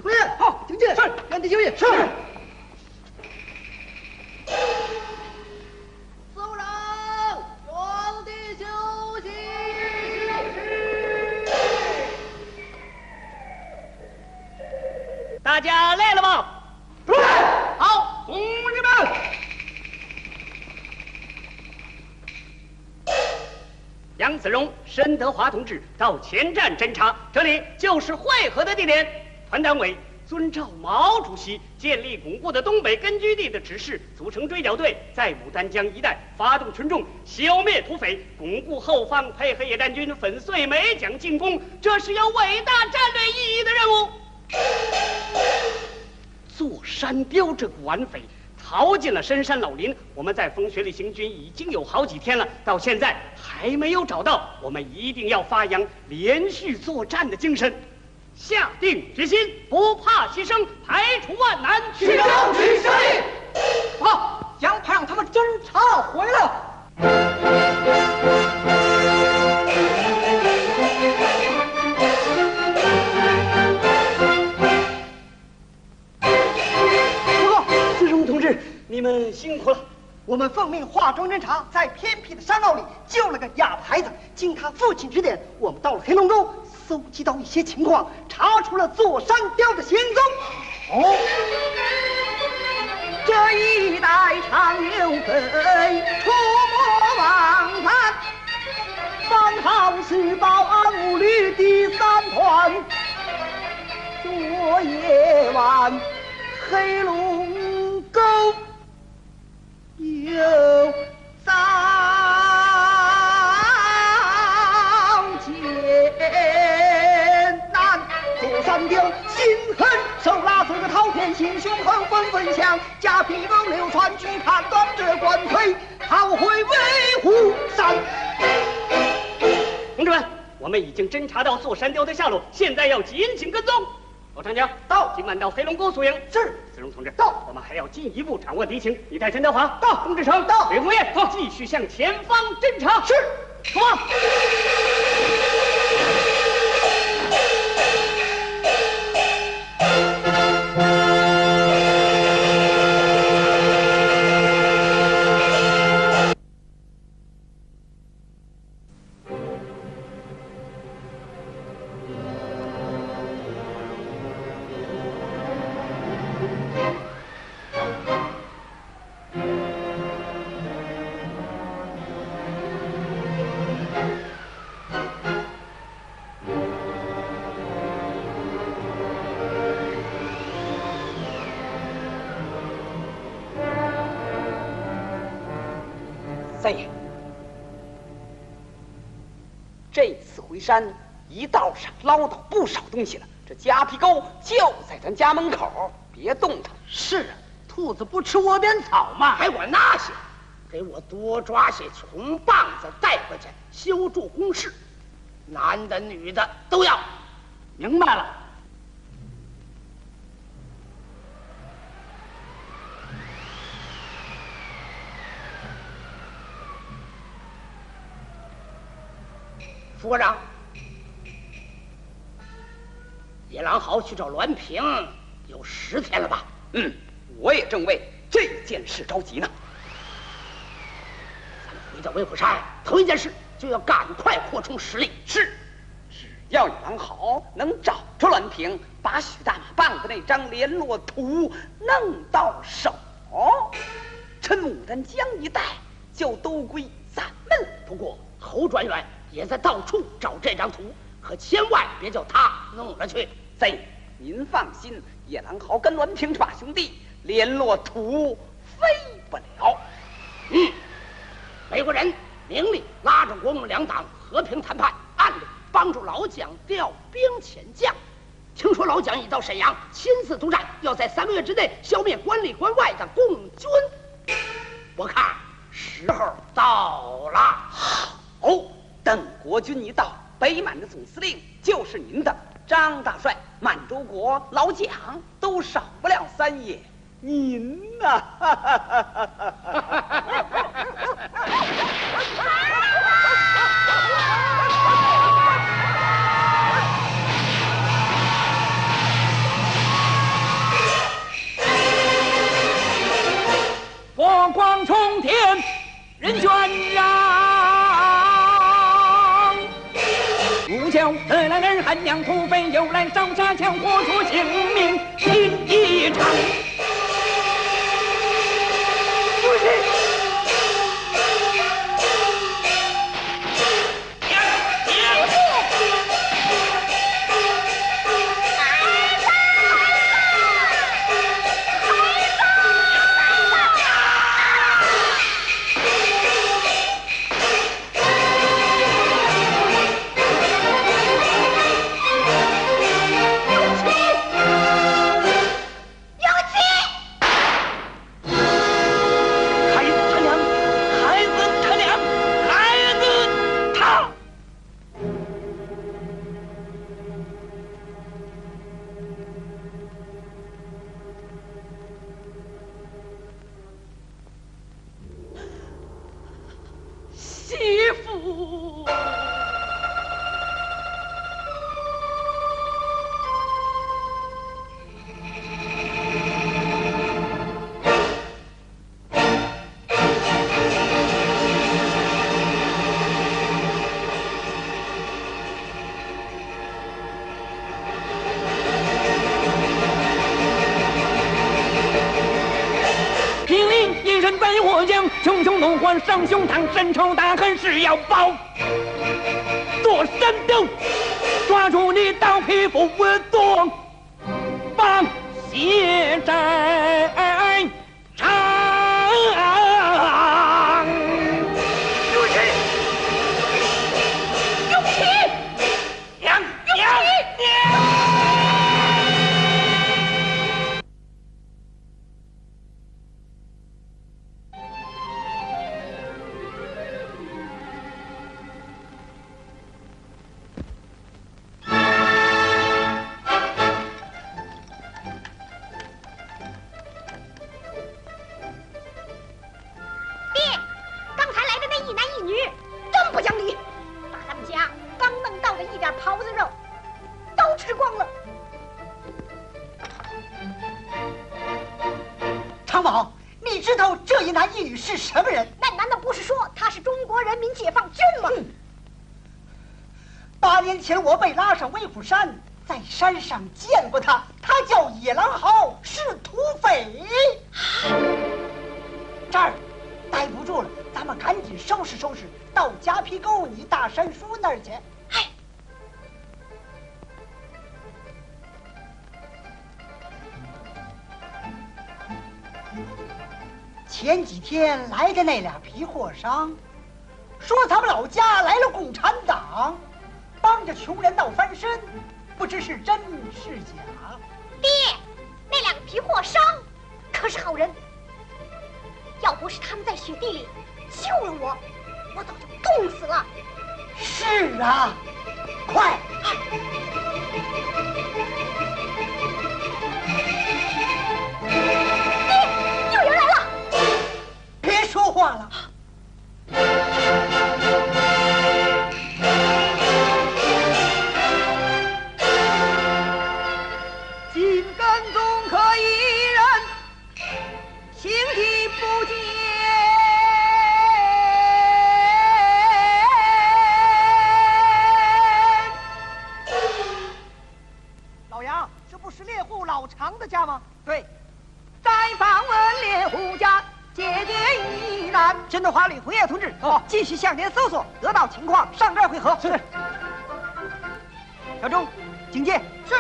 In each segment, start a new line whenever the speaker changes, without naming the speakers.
李贵人，
好，
请进。
是，
原地就业。
是。
司务长，原地休息。
大家来了吗？
来。
好，
同志们。
杨子荣、申德华同志到前站侦查，这里就是会合的地点。团党委遵照毛主席建立巩固的东北根据地的指示，组成追剿队，在牡丹江一带发动群众，消灭土匪，巩固后方，配合野战军粉碎美蒋进攻，这是有伟大战略意义的任务。坐山雕这股顽匪逃进了深山老林，我们在风雪里行军已经有好几天了，到现在还没有找到。我们一定要发扬连续作战的精神，下定决心，不怕牺牲，排除万难，
去争取胜利。好，将派让他们侦察回来。
你们辛苦了。
我们奉命化妆侦察，在偏僻的山坳里救了个哑巴孩子。经他父亲指点，我们到了黑龙州，搜集到一些情况，查出了座山雕的行踪。
哦，
这一带长牛匪出没往返，番号是保安五旅第3团。昨夜晚，黑龙沟有遭劫难，座山雕心狠手辣，这个滔天心胸横，纷纷向假皮狗流传，去判断这官推，逃回威虎山。
同志们，我们已经侦查到座山雕的下落，现在要紧紧跟踪。罗长江
到，
今晚到黑龙沟宿营。
是。
子荣同志
到，
我们还要进一步掌握敌情。你带陈德华
到，
龚志成
到，
吕红叶好，继续向前方侦查。
是，
出发。
三爷，这次回山一道上捞到不少东西了，这夹皮沟就在咱家门口，别动它。
是啊，兔子不吃窝边草嘛，还管那些？给我多抓些穷棒子带回去，修筑工事，男的女的都要。
明白了。
副科长，野狼豪去找栾平有10天了吧？
我也正为这件事着急呢。
咱们回到威虎山，头一件事就要赶快扩充实力。
是，只要野狼豪能找着栾平，把许大马棒的那张联络图弄到手，这牡丹江一带就都归咱们。
不过侯专员也在到处找这张图，可千万别叫他弄了去。
三爷，您放心，野狼豪跟栾平这把兄弟联络图飞不了。
美国人明里拉着国共两党和平谈判，暗里帮助老蒋调兵遣将。听说老蒋已到沈阳亲自督战，要在3个月之内消灭关里关外的共军。我看时候到了。
好，等国军一到，北满的总司令就是您的张大帅，满洲国老蒋都少不了三爷您呐。人宣让。不教得来儿汉娘土匪，又来烧杀抢活出性命拼一场。不是。熊熊怒火上胸膛，深仇大恨是要报。做山雕，抓住你刀皮不动，把血债偿。有气，有气，娘娘娘。
是什么人？
那难道不是说他是中国人民解放军吗
？8年前我被拉上威虎山，在山上见过他，他叫野狼豪，是土匪。这儿待不住了，咱们赶紧收拾收拾，到夹皮沟你大山叔那儿去。
哎，
前几天来的那俩皮货商，说咱们老家来了共产党，帮着穷人闹翻身，不知是真是假。
爹，那两个皮货商可是好人，要不是他们在雪地里救了我，我早就冻死了。
是啊，快！
爹，有人来了！
别说话了。
金跟踪可一人，形体不见。
老杨，这不是猎户老常的家吗？
对，再访问猎户家，解决疑难。
真的华李回业同志，继续向前搜索，得到情况上这儿会合。是。小钟，警戒。是。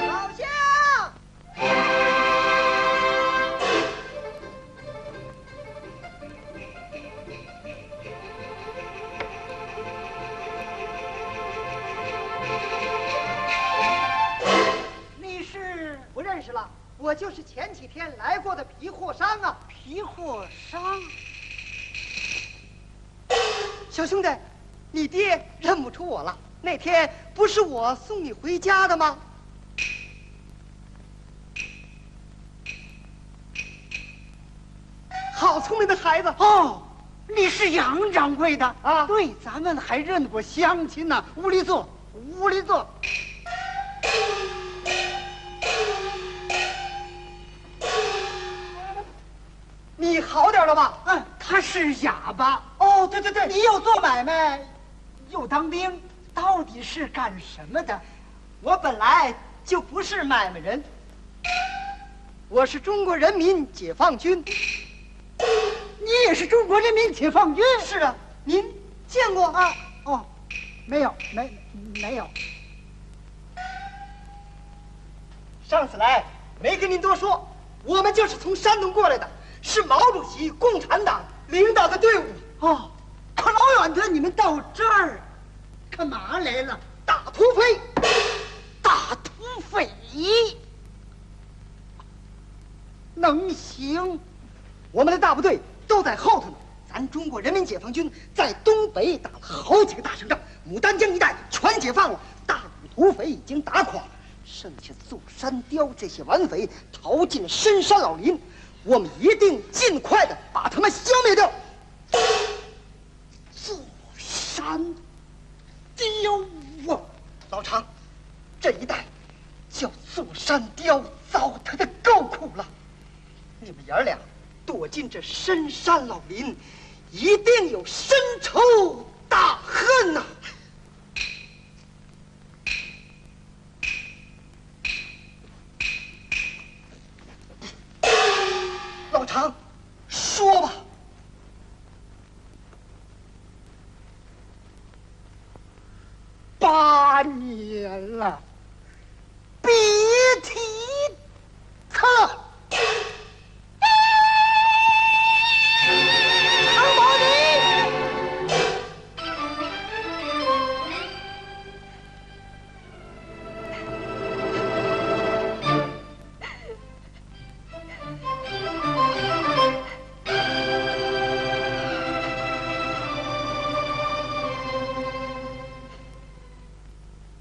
老乡。
你是？不认识了。我就是前几天来过的皮货商啊。皮货商。小兄弟，你爹认不出我了。那天不是我送你回家的吗？好聪明的孩子哦！你是杨掌柜的啊？对，咱们还认过乡亲呢。屋里坐，屋里坐。是哑巴。哦，对对对，你又做买卖，又当兵，到底是干什么的？我本来就不是买卖人，我是中国人民解放军。你也是中国人民解放军？是啊，您见过啊？哦，没有，没有。上次来没跟您多说，我们就是从山东过来的，是毛主席共产党领导的队伍。哦，可老远的你们到这儿干嘛来了？打土匪！打土匪能行？我们的大部队都在后头呢。咱中国人民解放军在东北打了好几个大胜仗，牡丹江一带全解放了，大股土匪已经打垮，剩下座山雕这些顽匪逃进了深山老林，我们一定尽快的把他们消灭掉。座山雕啊，老常，这一带叫座山雕，糟蹋的够苦了。你们爷儿俩躲进这深山老林，一定有深仇大恨呐！老常，说吧。8年了，别提他了。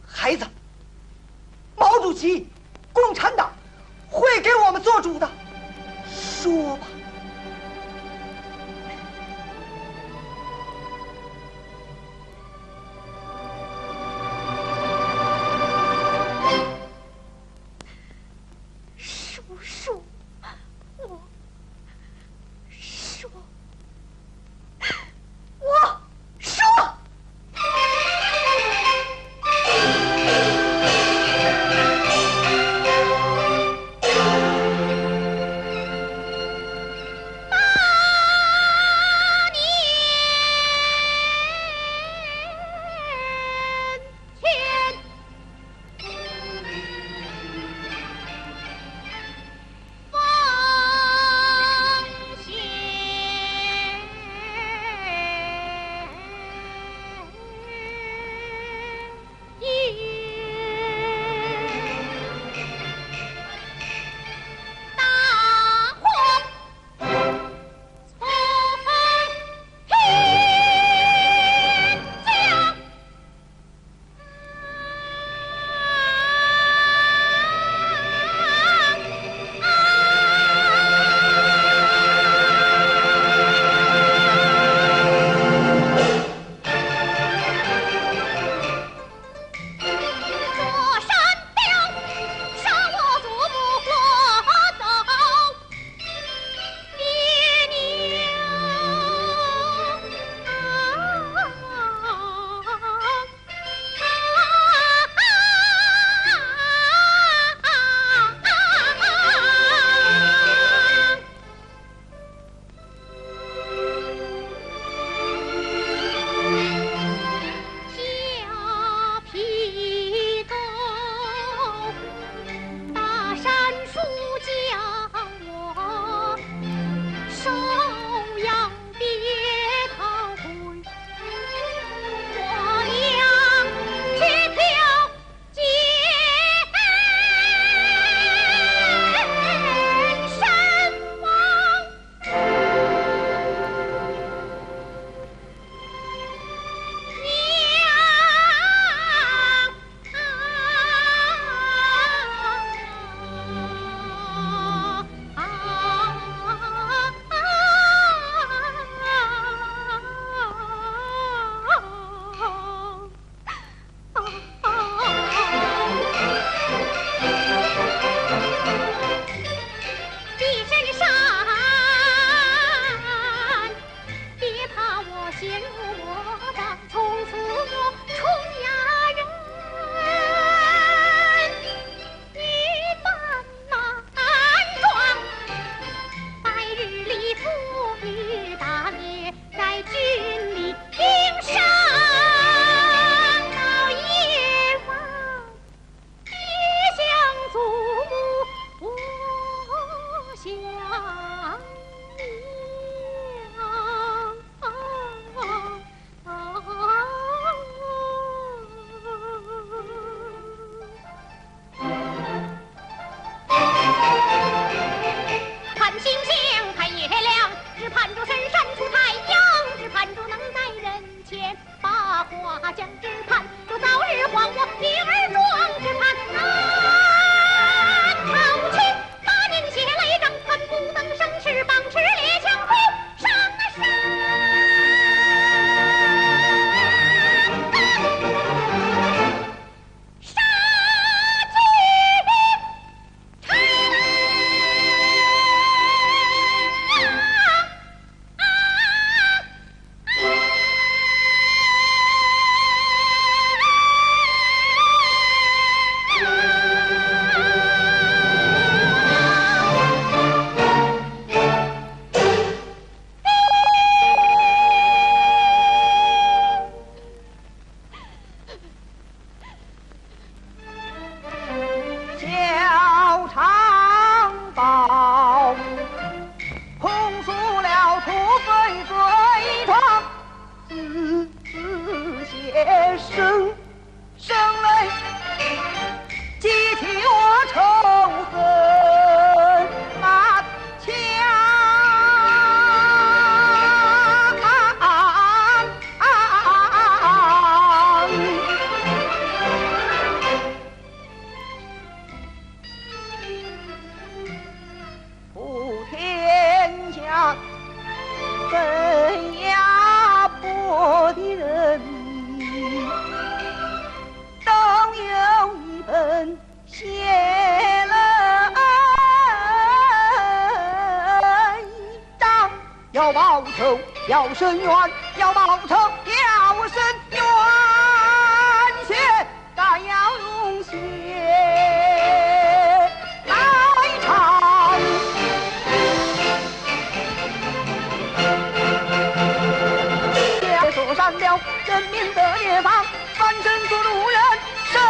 孩子，毛主席、共产党会给我们做主的。说吧。
叔叔，我说。
要伸冤，要报仇，要伸冤血，但要用血来偿。要说删掉人民的野放，翻身做路人，深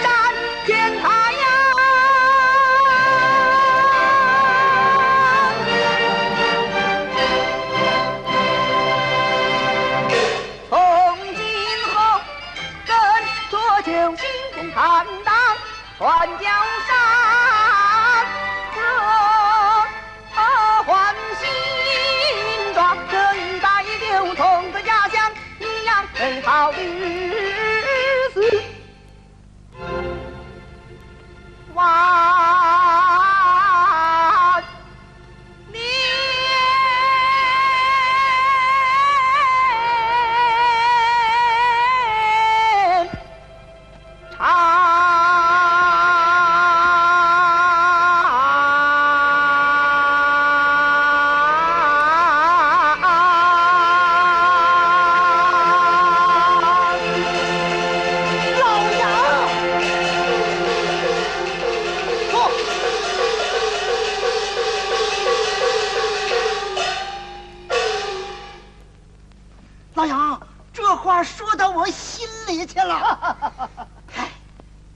山见太阳。坦荡传江山，换新装，这一代就从此家乡一样美好的日子。晚年
老杨，这话说到我心里去了。哎，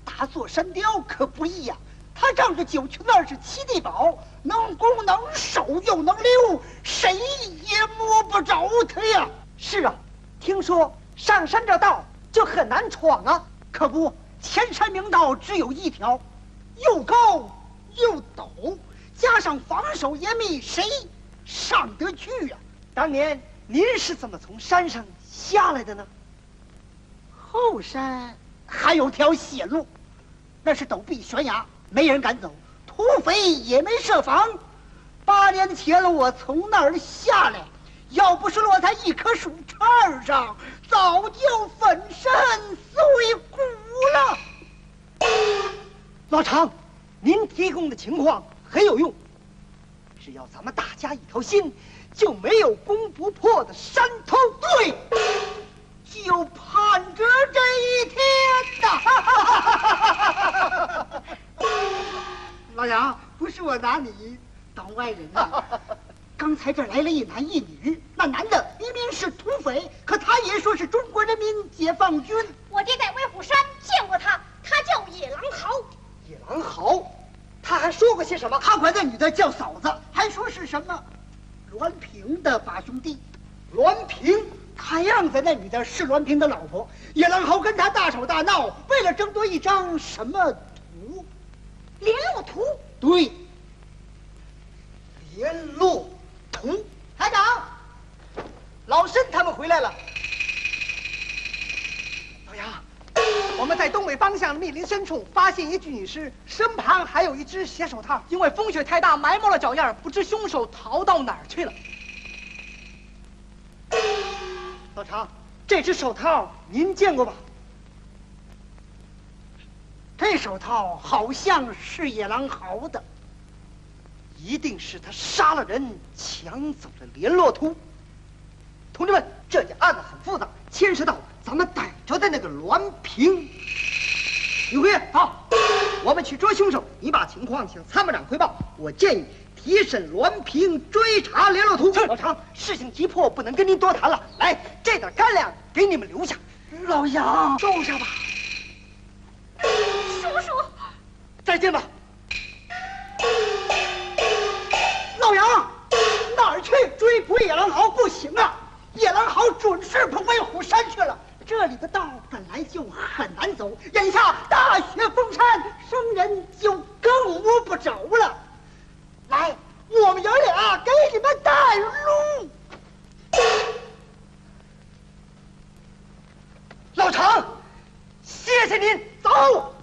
大座山雕可不易呀，他仗着九曲二十七地宝，能攻能守又能溜，谁也摸不着他呀。是啊，听说上山这道就很难闯啊。可不，前山明道只有一条，又高又陡，加上防守严密，谁上得去呀？当年您是怎么从山上下来的呢？后山还有条血路，那是陡壁悬崖，没人敢走，土匪也没设防。8年前我从那儿下来，要不是落在一棵树杈上，早就粉身碎骨了。老常，您提供的情况很有用，只要咱们大家一条心，就没有攻不破的山头队，就盼着这一天呐！老杨，不是我拿你当外人啊。刚才这来了一男一女，那男的明明是土匪，可他也说是中国人民解放军。
我爹在威虎山见过他，他叫野狼豪。
野狼豪，他还说过些什么？他管那女的叫嫂子，还说是什么栾平的八兄弟。栾平，看样子那女的是栾平的老婆。野狼豪跟他大吵大闹，为了争夺一张什么图？
联络图。
对，联络图。台长，老申他们回来了。老杨，我们在东北方向的密林深处发现一具女尸，身旁还有一只血手套。
因为风雪太大，埋没了脚印，不知凶手逃到哪儿去了。
老常，这只手套您见过吧？
这手套好像是野狼豪的，
一定是他杀了人，抢走了联络图。同志们，这件案子很复杂，牵涉到咱们逮着的那个栾平。李辉，好，我们去捉凶手，你把情况向参谋长汇报。我建议提审栾平，追查联络图。老常，事情急迫，不能跟您多谈了。来，这点干粮给你们留下。
老杨，
收下吧。
叔叔，
再见吧。老杨，哪儿去追捕野狼豪？不行啊，野狼豪准是跑威虎山去了。这里的道本来就很难走，眼下大雪封山，生人就更摸不着了。来，我们爷俩给你们带路。老常，谢谢您，走。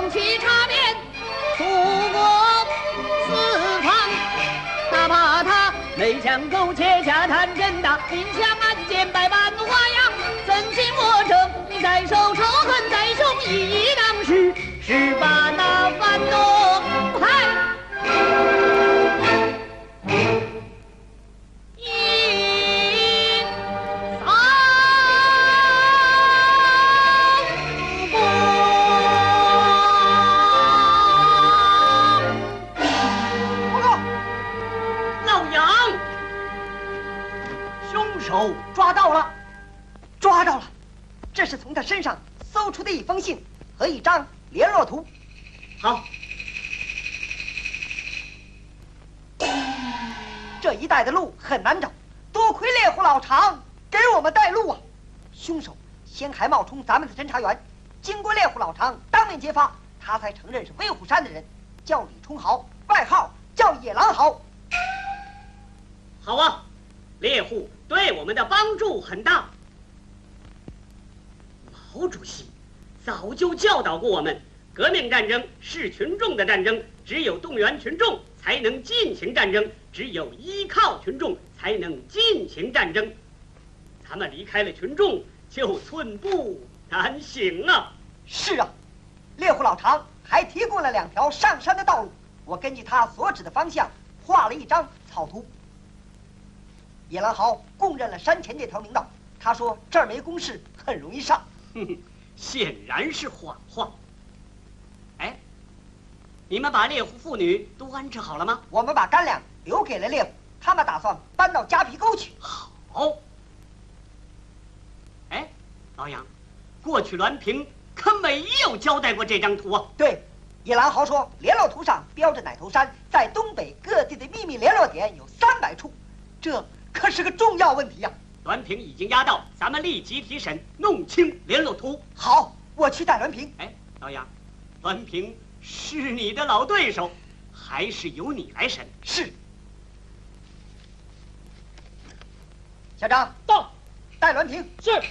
风起茶面，祖国四方。哪怕他
没将苟且家谈真大，
明枪暗箭百般花样，真情我正在手，仇恨在胸，一当是把那反动派。
抓到了，抓到了！这是从他身上搜出的一封信和一张联络图。
好，
这一带的路很难找，多亏猎户老常给我们带路啊！凶手先还冒充咱们的侦查员，经过猎户老常当面揭发，他才承认是威虎山的人，叫李冲豪，外号叫野狼豪。
好啊，猎户对我们的帮助很大。毛主席早就教导过我们，革命战争是群众的战争，只有动员群众才能进行战争，只有依靠群众才能进行战争。咱们离开了群众，就寸步难行啊！
是啊，猎户老常还提供了2条上山的道路，我根据他所指的方向画了一张草图。野狼豪供认了山前这条明道，他说这儿没工事，很容易上。
显然是谎话。哎，你们把猎户妇女都安置好了吗？
我们把干粮留给了猎户，他们打算搬到夹皮沟去。
好。哎，老杨，过去栾平可没有交代过这张图啊。
对，野狼豪说联络图上标着奶头山在东北各地的秘密联络点有300处，这可是个重要问题呀。
栾平已经押到，咱们立即提审，弄清联络图。
好，我去带栾平。
哎，老杨，栾平是你的老对手，还是由你来审？
是。小张
到，
带栾平。
是。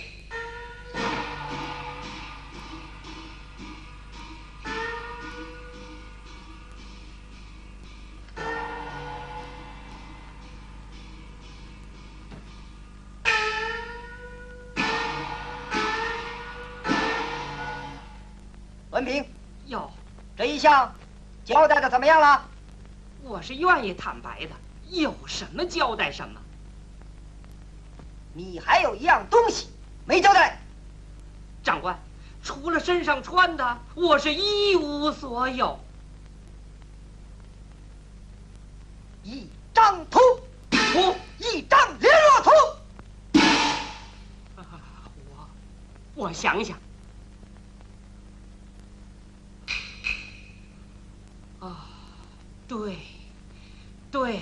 栾平，
哟，
这一项交代的怎么样了？
我是愿意坦白的，有什么交代什么。
你还有一样东西没交代。
长官，除了身上穿的，我是一无所有。
一张图，一张联络图。
我想想。对，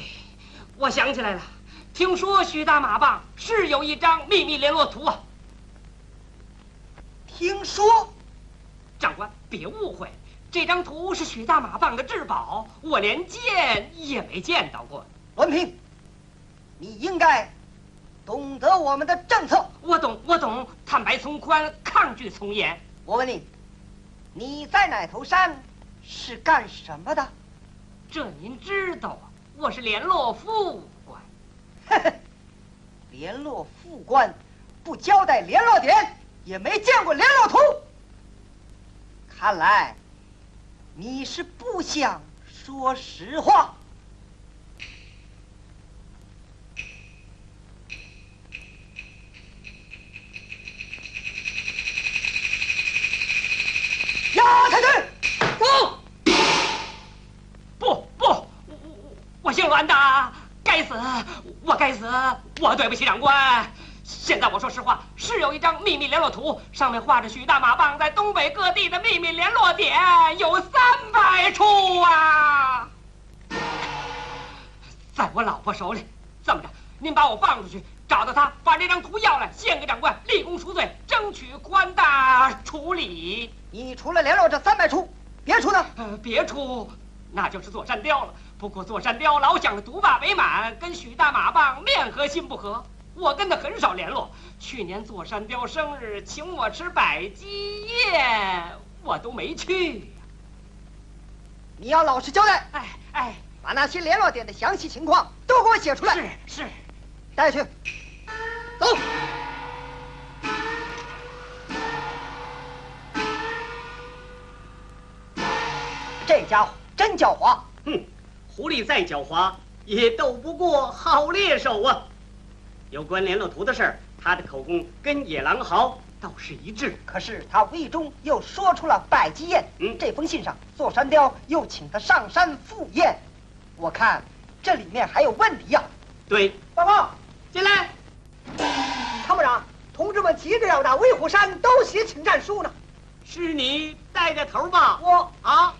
我想起来了，听说许大马棒是有一张秘密联络图啊。
听说？
长官别误会，这张图是许大马棒的至宝，我连见也没见到过。
栾平，你应该懂得我们的政策。
我懂，坦白从宽，抗拒从严。
我问你，你在奶头山是干什么的？
这您知道啊，我是联络副官。
呵呵，联络副官不交代联络点，也没见过联络图。看来你是不想说实话。押下去！
走！不，我姓栾的，该死，我该死，我对不起长官。现在我说实话，是有一张秘密联络图，上面画着许大马棒在东北各地的秘密联络点，有300处啊，在我老婆手里。这么着，您把我放出去，找到他，把这张图要来，献给长官，立功赎罪，争取宽大处理。
你除了联络这300处，别处呢？
别处，那就是座山雕了。不过座山雕老想着独霸北满，跟许大马棒面和心不和，我跟他很少联络。去年座山雕生日，请我吃百鸡宴，我都没去。
你要老实交代。
哎，
把那些联络点的详细情况都给我写出来。
是，
带去。走。这家伙真狡猾。
哼，狐狸再狡猾，也斗不过好猎手啊。有关联络图的事儿，他的口供跟野狼豪倒是一致。
可是他无意中又说出了百鸡宴。这封信上，座山雕又请他上山赴宴。我看这里面还有问题呀。
对，
报告，
进来。
参谋长，同志们急着要打威虎山，都写请战书呢。
是你带的头吧？
我
啊！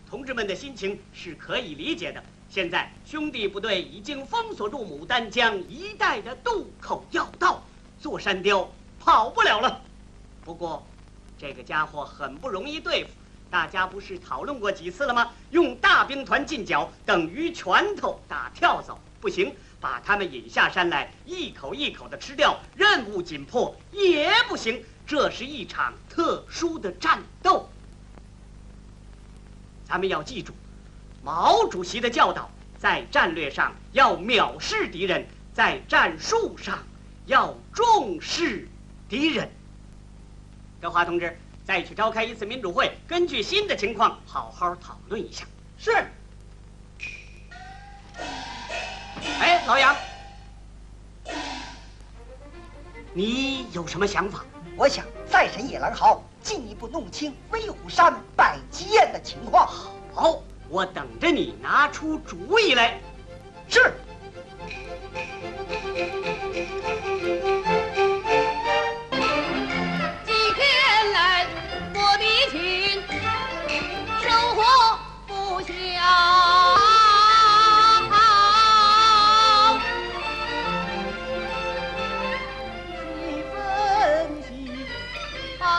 同志们的心情是可以理解的。现在兄弟部队已经封锁住牡丹江一带的渡口要道，座山雕跑不了了。不过，这个家伙很不容易对付。大家不是讨论过几次了吗？用大兵团进剿等于拳头打跳蚤，不行，把他们引下山来，一口一口的吃掉，任务紧迫也不行。这是一场特殊的战斗。咱们要记住，毛主席的教导，在战略上要藐视敌人，在战术上要重视敌人。德华同志，再去召开一次民主会，根据新的情况好好讨论一下。
是。
哎，老杨，你有什么想法？
我想再审野狼豪，进一步弄清威虎山百鸡宴的情况。
好，我等着你拿出主意来。
是。
几天来我的情收获不小。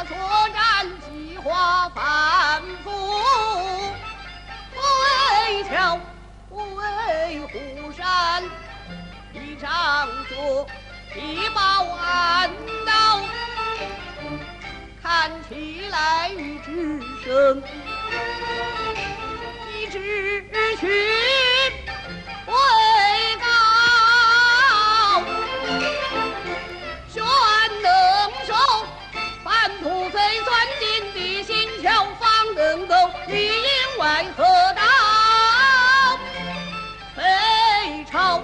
作战计划反复，为桥为虎山，一仗作一把弯刀，看起来只剩一支群为高，选能手。半途虽钻进地心桥，方能够里应外合到北朝。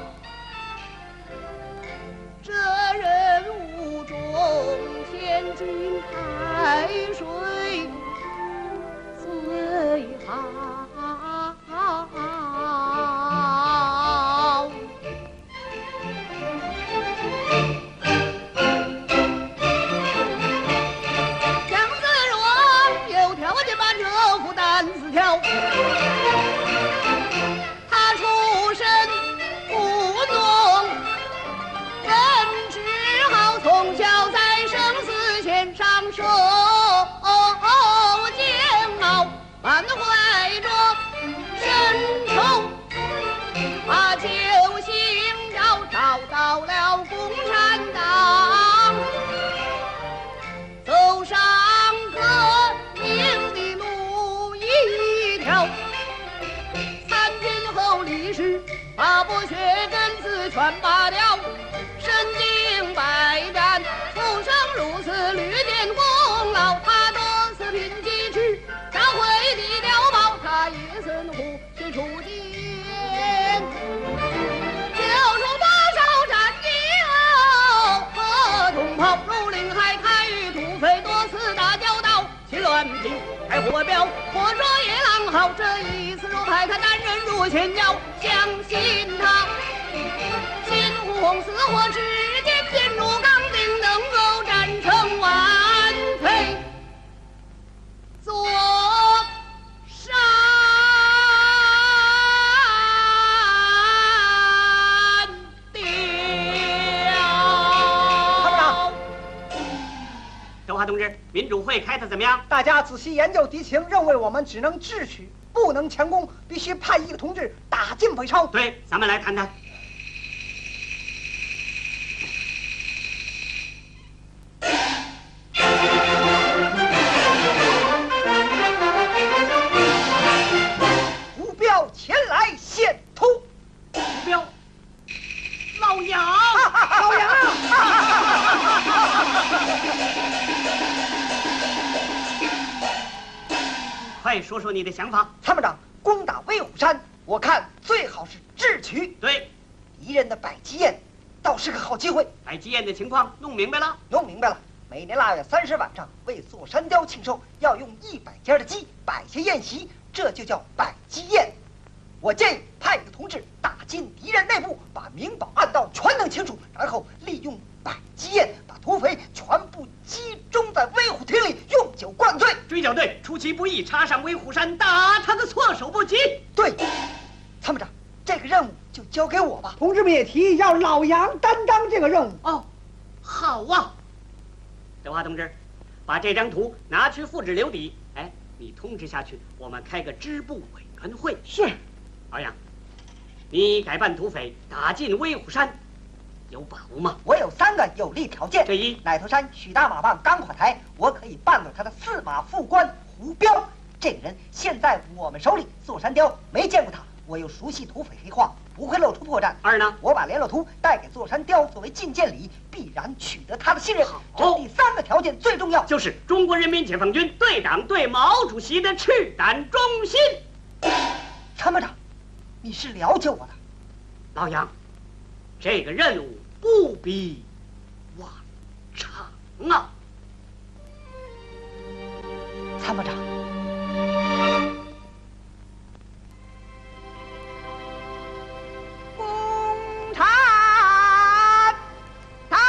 这任务中前进海水最好。他出身务农，人只好从小在生死线上受煎熬，满怀着深仇，把救星找到了共产党，走上革命的路一条。参军后历史，把剥削根子全拔掉，身经百战，出生如此屡建功劳。他多次拼机智，召回的碉堡，他也曾虎去出剑，救出多少战友和同胞，如临海开与土匪多次打交道，其乱平开火标，火说野狼好，这一次若派他单人入前腰，相信他金红似火，直接进入钢钉，能够战胜万匪座山雕。
德华同志，民主会开得怎么样？
大家仔细研究敌情，认为我们只能智取，不能强攻，必须派一个同志打进北朝。
对，咱们来谈谈。快说说你的想法。
参谋长，攻打威虎山，我看最好是智取。
对，
敌人的百鸡宴倒是个好机会。
百鸡宴的情况弄明白了？
弄明白了。每年腊月30晚上为座山雕庆寿，要用100家的鸡摆下宴席，这就叫百鸡宴。我建议派一个同志打进敌人内部，把明宝暗道全弄清楚，然后利用百鸡宴把土匪全部集中在威虎亭里，用酒灌醉。
追剿队出其不意插上威虎山，打他个措手不及。
对，参谋长，这个任务就交给我吧。
同志们也提议要老杨担当这个任务。
哦，好啊。德华同志，把这张图拿去复制留底。哎，你通知下去，我们开个支部委员会。
是。
老杨，你改扮土匪打进威虎山，有把握吗？
我有3个有利条件。
第一，
奶头山许大马棒刚垮台，我可以扮作他的4马副官胡彪。这个人现在我们手里，座山雕没见过他，我又熟悉土匪黑话，不会露出破绽。
二呢，
我把联络图带给座山雕作为进谏礼，必然取得他的信任。
好，
这第3个条件最重要，
就是中国人民解放军对党对毛主席的赤胆忠心。
参谋长，你是了解我的。
老杨，这个任务不比往常啊。
参谋长，
共产党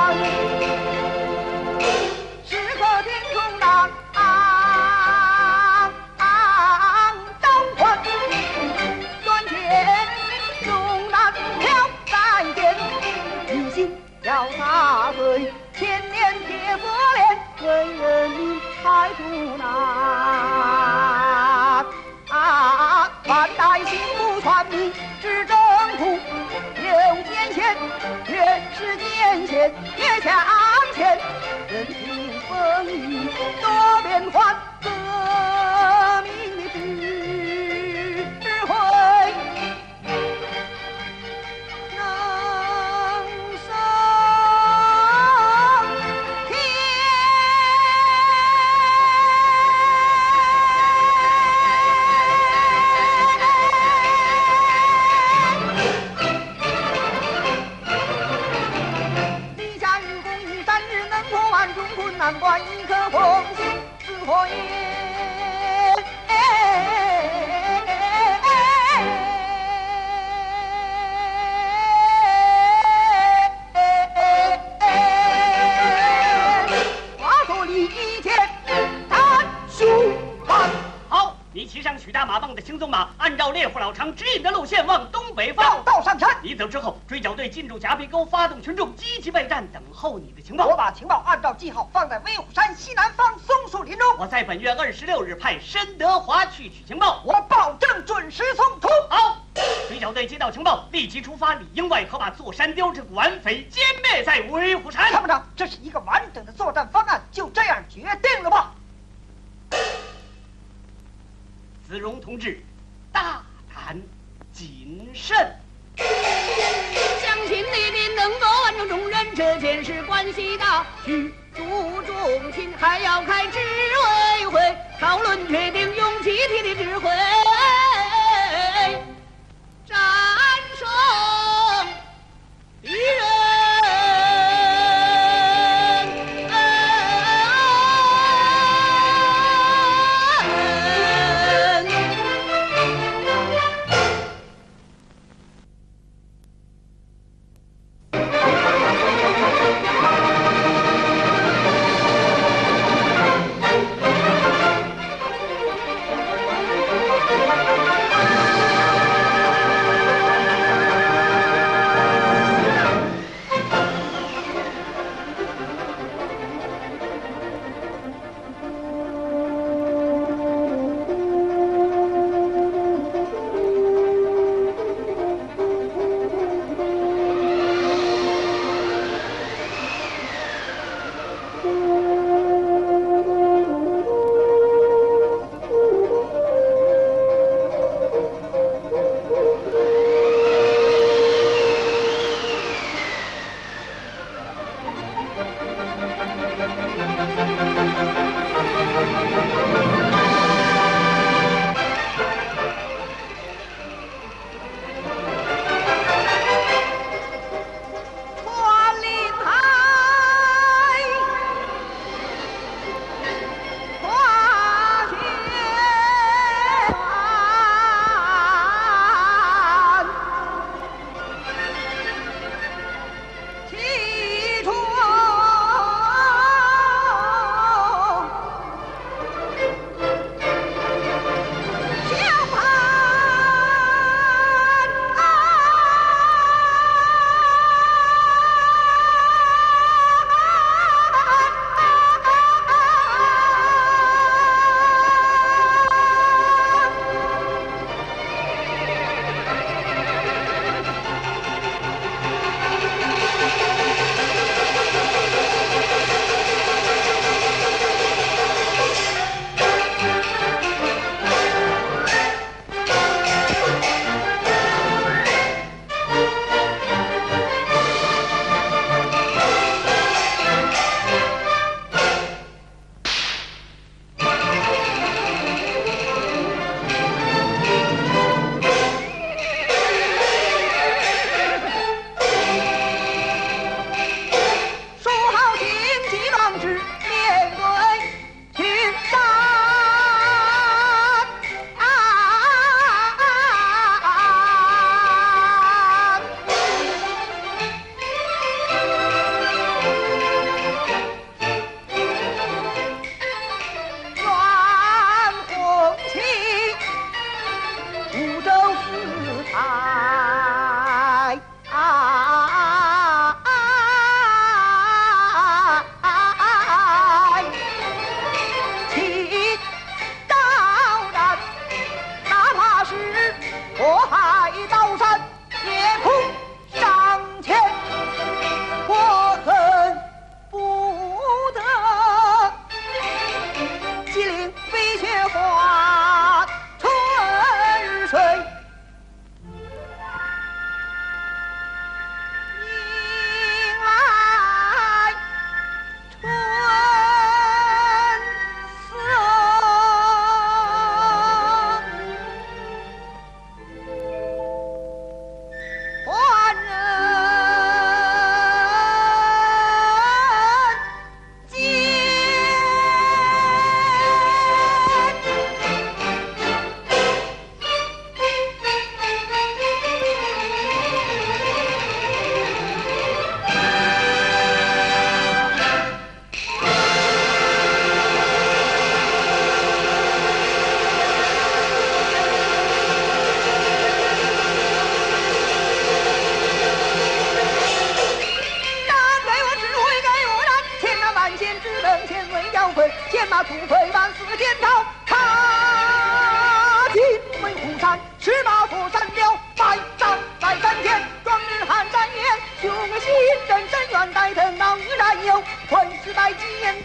员，时刻听从党当官，赚钱用难挑再见，一心要踏对，千年铁丝链，为人民开出难。万代幸福全民之征途，有艰险，越是艰险越向前，任凭风雨多变幻，革命的智慧能升天。立下于公于3日，能破万重困难关，一颗红心似火焰。化作利益剑，单书盘。
好，你骑上许大马棒的青鬃马，按照烈火老长指引的路线往东北方。
道上山。
你走之后，追剿队进入夹皮沟，发动群众积极备战，等候你的情报。
我把情报按照记号放在威虎山西南方松树林中。
我在本月26日派申德华去取情报。
我保证准时送图。
好，追剿队接到情报，立即出发，里应外合，把座山雕这股顽匪歼灭在威虎山。
参谋长，这是一个完整的作战方案，就这样决定了吧？
子荣同志，大胆谨慎。
相信你的能够完成重任，这件事关系大，举足重亲，还要开执委会讨论决定，用集体的智慧战胜敌人。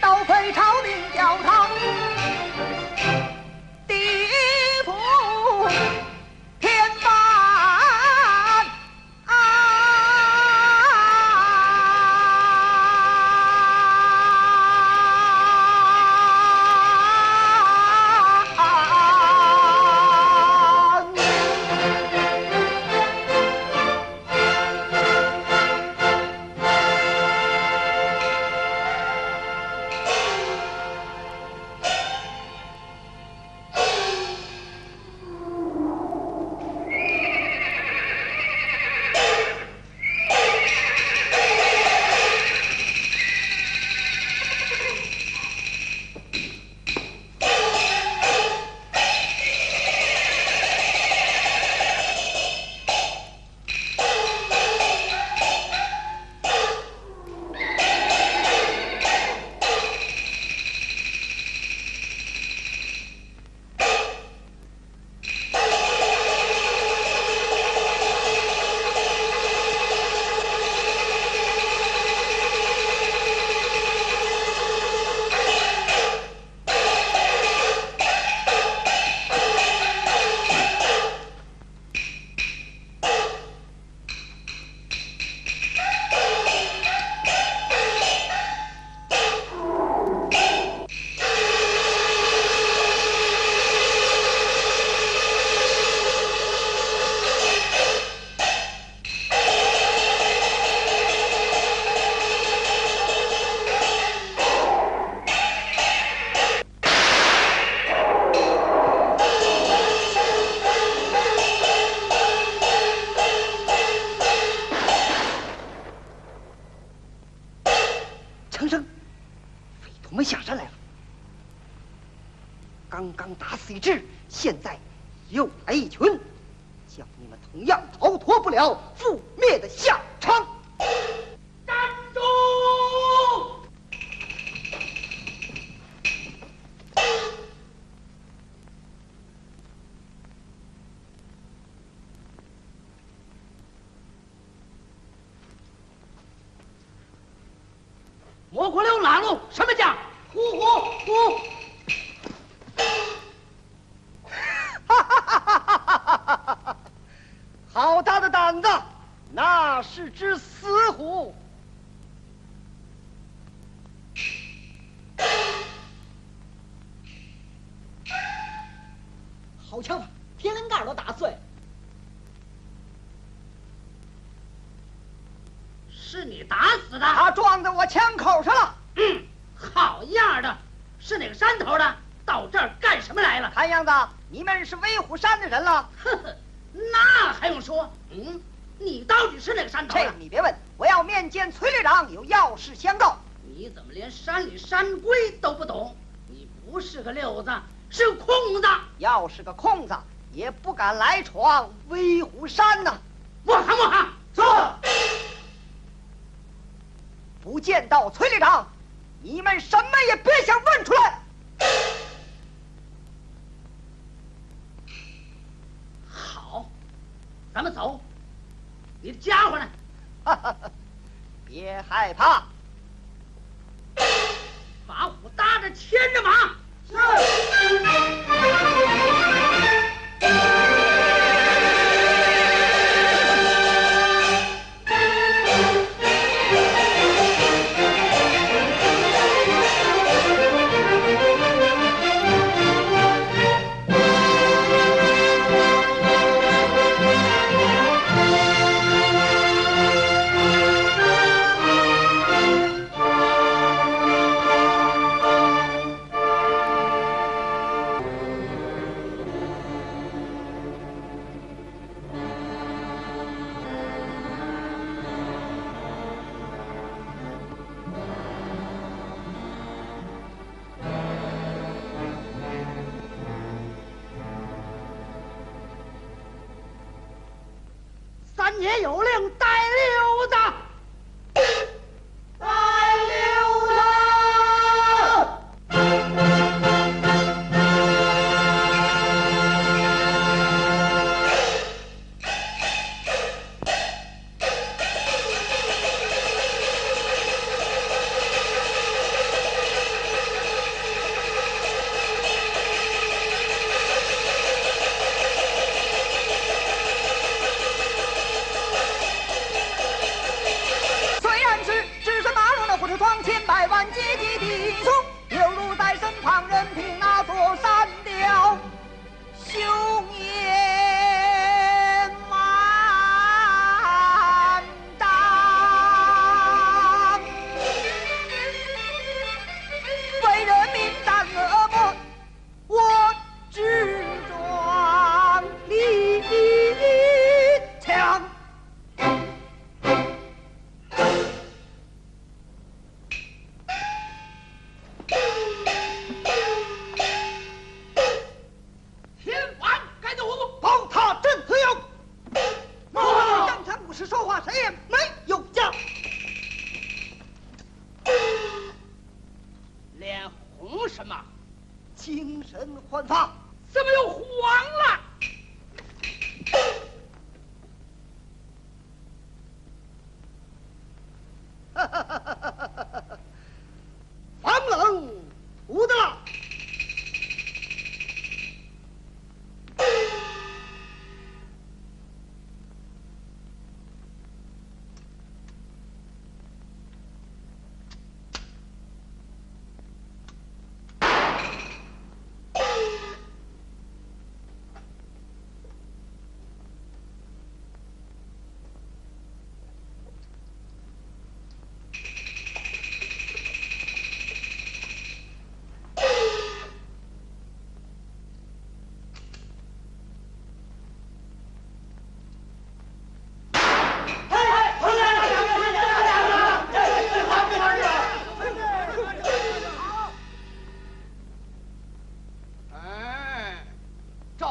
刀飞朝廷教堂，地府天翻程生，匪徒们下山来了。刚刚打死一只，现在又来一群，叫你们同样逃脱不了覆灭的下场。
站住！
魔国流拦路，什么将？呼呼呼！
好大的胆子！那是只死虎。
好枪法，天灵盖都打碎。
是你打死的？
他撞在我枪口上了。
好样的！是哪个山头的？到这儿干什么来了？
看样子你们是威虎山的人了。
呵呵，那还用说？你到底是哪个山头
这
的？
你别问，我要面见崔旅长，有要事相告。
你怎么连山里山规都不懂？你不是个溜子，是个空子。
要是个空子，也不敢来闯威虎山呐。
我行我行，
坐。不见到崔旅长，你们什么也别想问出来。
好，咱们走。你的家伙呢？
别害怕，
把虎搭着，牵着马。三爷有令，带溜子。带溜子。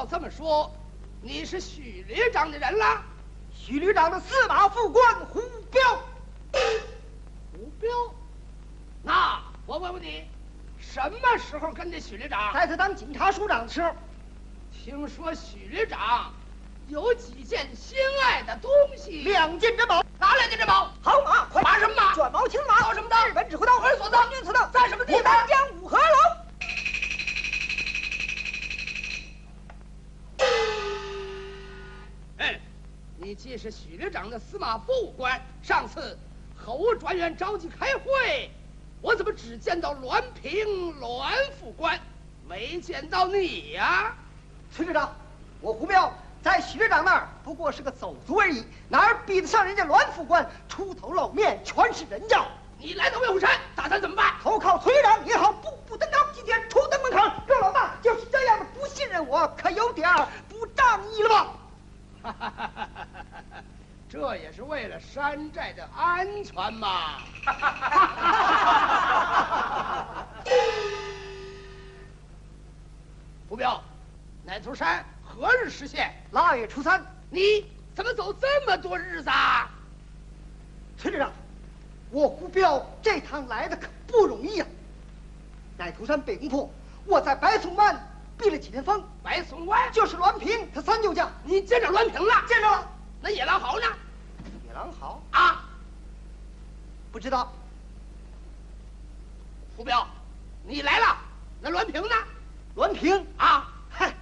照这么说，你是许旅长的人了？
许旅长的司马副官胡彪。
胡彪？那我问问你，什么时候跟着许旅长？
在他当警察署长的时候。
听说许旅长有几件心爱的东西
，2件珍宝。
哪2件珍宝？
好马，快
马什么马？
卷毛青马。
刀什么刀？
日本指挥刀。
儿所刀。
军此刀。
在什么地方？
丹江五合楼。
你既是许旅长的司马副官，上次侯专员召集开会，我怎么只见到栾平栾副官，没见到你呀？
崔旅长，我胡彪在许旅长那儿不过是个走卒而已，哪儿比得上人家栾副官出头露面，全是人教。
你来到威虎山，打算怎么办？
投靠崔旅长也好，步步登高。今天初登门槛，周老大就是这样的不信任我，可有点不仗义了吧？
这也是为了山寨的安全嘛。胡彪，奶头山何日实现
？8月初3。
你怎么走这么多日子啊？
崔旅长，我胡彪这趟来的可不容易呀。奶头山被攻破，我在白松湾避了几天风。
白松湾
就是栾平他3舅家。
你见着栾平了？
见着了。
那野狼豪呢？
野狼豪
啊？
不知道。
胡彪，你来了，那栾平呢？
栾平
啊？
嗨，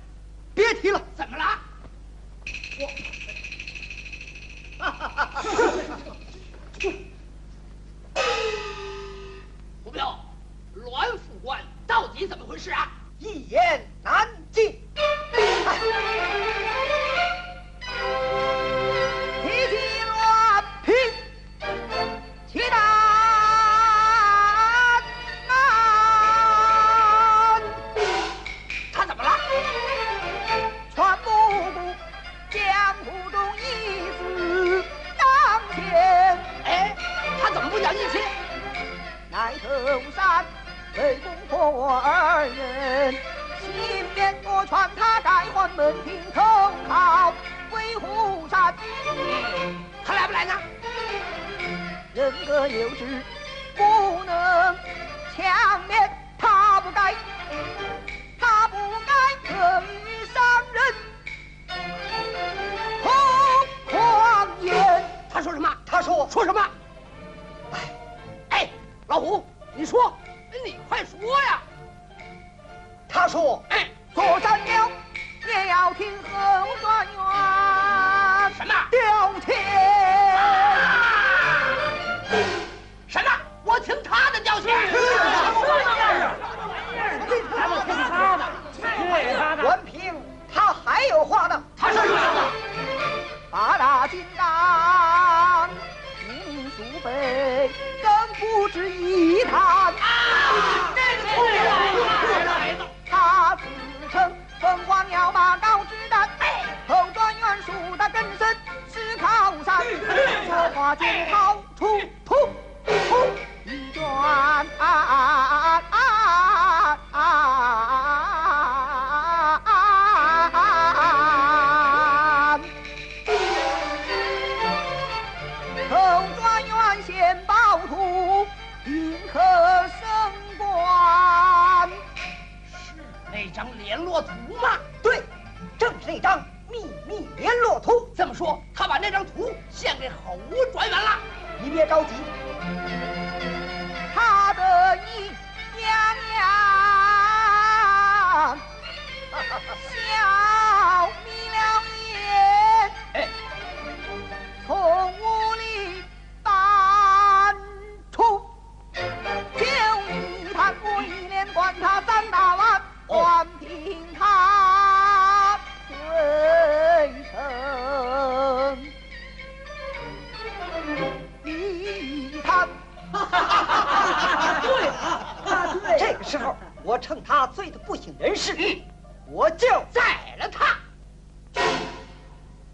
别提了。
怎么了？胡彪，栾副官到底怎么回事啊？
一言难尽。提起栾平，岂难难？
他怎么了？
全不顾江湖中义字当前。
哎，他怎么不讲义气？
奶头山被攻破我2人，心边我劝他改换门庭，投靠威虎山。
他来不来呢？
人各有志，不能强勉。他不该，他不该恶语伤人，空狂言。
他说什么？
他说
什么？哎，老虎，你说，你快说呀！
他说，
哎，
坐山雕也要听侯专员
什么
调遣。
什么？我听他的调遣。
栾平他还有话呢。
他说什么？
八大金刚民苏北，更不值一谈。他自称凤凰要把高之战，后专员数的根深是靠山，说话间掏出一卷后专员先报图，应可升官。
是那张联络图吗？
对，正是那张秘密联络图。
这么说，他把那张图献给侯专员了。
你别着急，他的一娘娘笑眯了眼，
哎，
从屋里搬出，就一谈我一连管他3大碗，还凭他追成一谈。
对了，
对，这个时候我趁他醉得不省人事，我就
宰了他。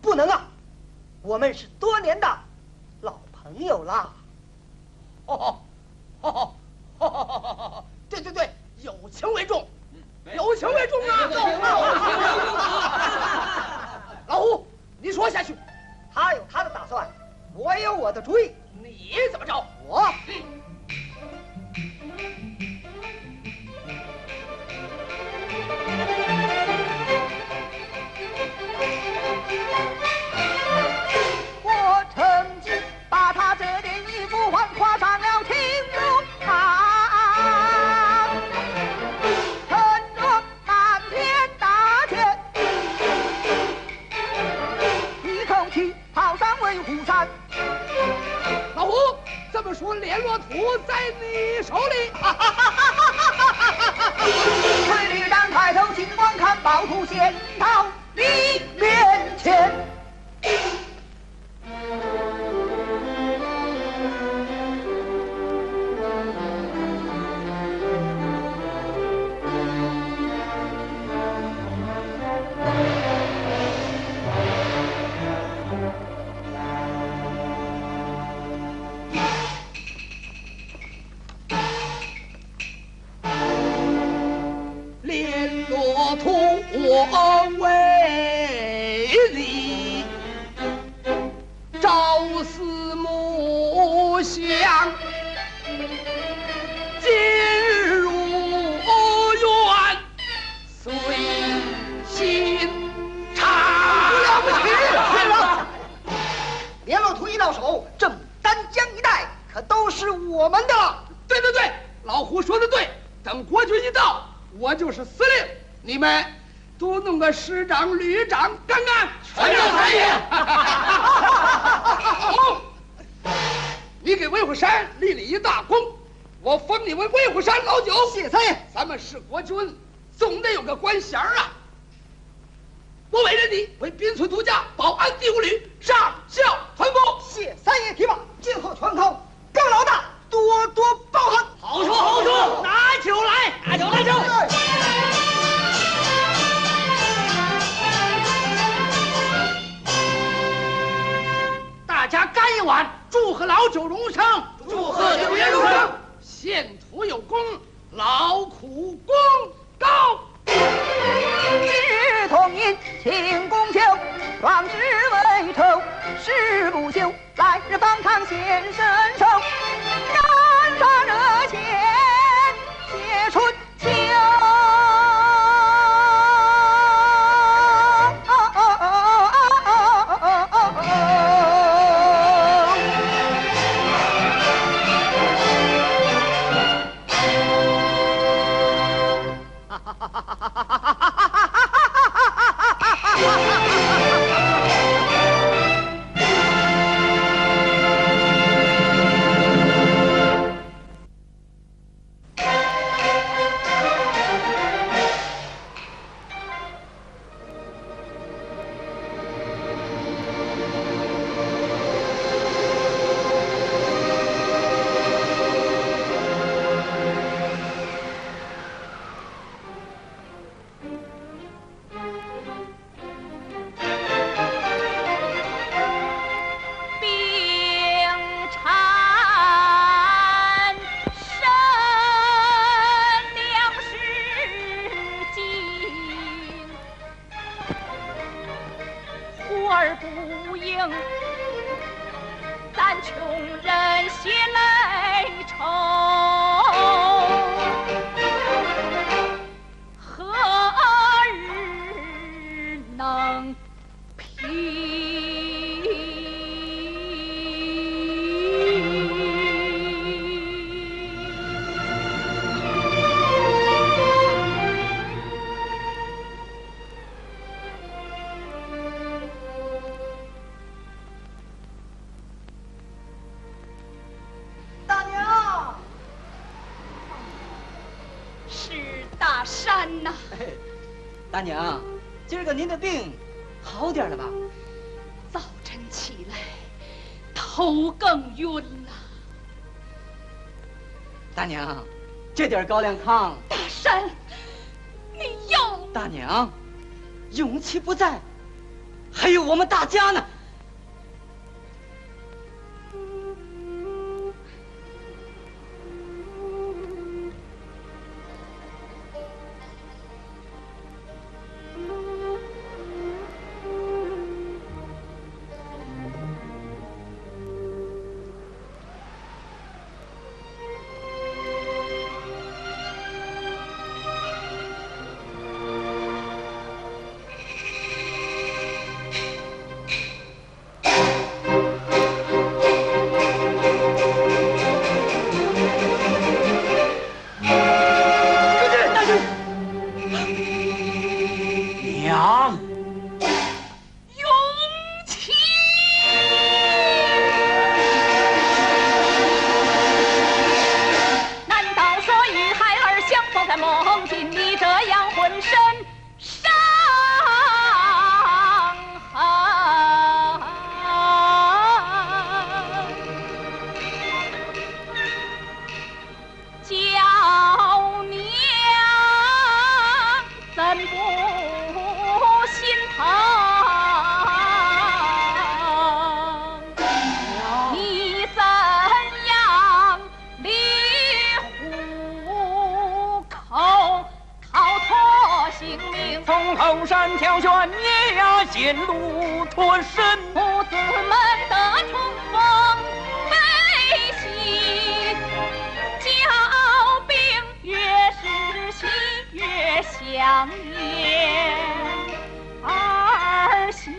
不能啊，我们是多年的老朋友啦。
对，有情为重，有情为重啊！
我的主意。
你怎么着？
我趁机把他这件衣服换跨上了青龙堂，趁着满天大箭，一口气跑上威虎山。
老胡，这么说联络图在你手里？
推旅长抬头尽管看，暴徒先到你面前。
联络图我为你朝思暮想，今日如愿，随心肠。
了不起了！联络图一到手，这丹江一带可都是我们的了。
对对对，老胡说的对，等国军一到，我就是司令，你们都弄个师长、旅长，干干
全仗参与。
好，你给威虎山立了一大功，我封你为威虎山老九。
谢三爷，
咱们是国军，总得有个官衔啊。我委任你为滨村图家保安第5旅上校团副。
谢三爷提拔，今后全靠各位老大多多包涵。
好说好说，拿酒来，拿酒来酒。
大家干一碗，祝贺老九荣升，
祝贺九爷荣升。
献图有功，劳苦功高。
志同饮，庆功酒，壮志未酬，誓不休。来日方长显身手，干上热血写春秋。
大娘，今儿个您的病好点了吧？
早晨起来，头更晕了。
大娘，这点高粱汤。
大山，你又……
大娘，勇气不在，还有我们大家呢。
陷路脱身，
母子们的冲锋悲喜，交兵越是喜越想念儿媳。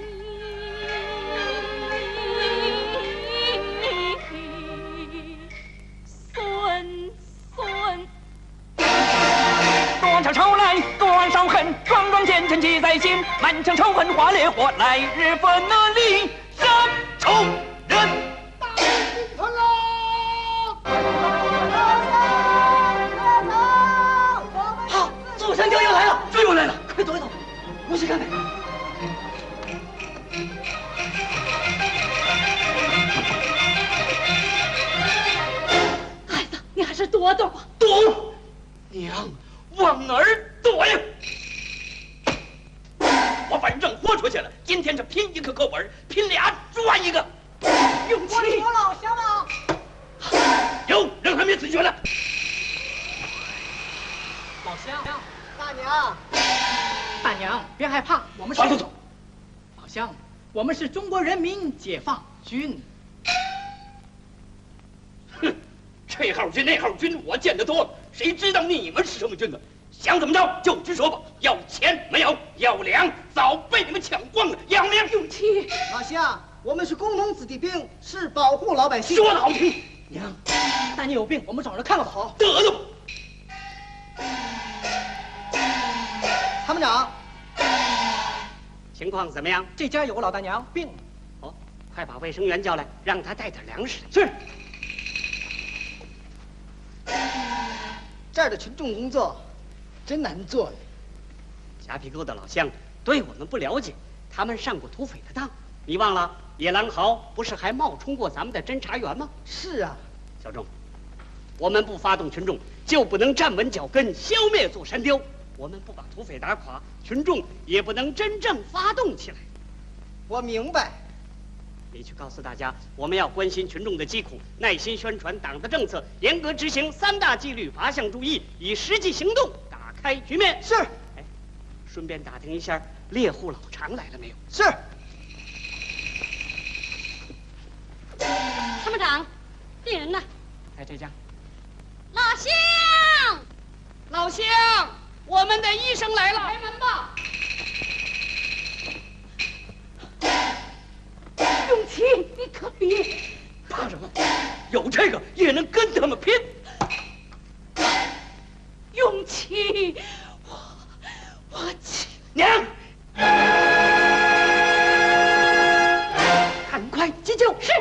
断肠仇来断伤恨，桩桩前尘记在心，满腔仇恨化烈火，来日分离山仇人。
好，座山雕要来了，追我来了，快躲一躲，我去看看。
孩子，你还是躲躲吧。
躲！娘，往哪儿躲呀？我反正豁出去了，今天是拼一个课文，拼俩抓一个。勇气！
我老乡啊！
有人还没死去呢。
老乡，
大娘，
大娘别害怕，我们是
走。
老乡，我们是中国人民解放军。
哼，这号军那号军我见得多了，谁知道你们是什么军呢？想怎么着就直说吧，要钱没有，要粮早被你们抢光了，要命！
勇气，
老乡，我们是工农子弟兵，是保护老百姓。
说得好听，
娘，大娘有病，我们找人看看吧。好，
得了吧。
参谋长，
情况怎么样？
这家有个老大娘病了。
哦，快把卫生员叫来，让他带点粮食来。
是。
这儿的群众工作真难做呢。
夹皮沟的老乡对我们不了解，他们上过土匪的当。你忘了野狼豪不是还冒充过咱们的侦察员吗？
是啊，
小仲，我们不发动群众，就不能站稳脚跟，消灭座山雕。我们不把土匪打垮，群众也不能真正发动起来。
我明白。
你去告诉大家，我们要关心群众的疾苦，耐心宣传党的政策，严格执行3大纪律8项注意，以实际行动打开局面。
是。
哎，顺便打听一下猎户老常来了没有？
是。
参谋长，病人呢？
在这家。
老乡，
老乡，我们的医生来了，开门吧。
勇气，你可别
怕什么？有这个也能跟他们拼。
勇气，我
娘，
赶快急救！是。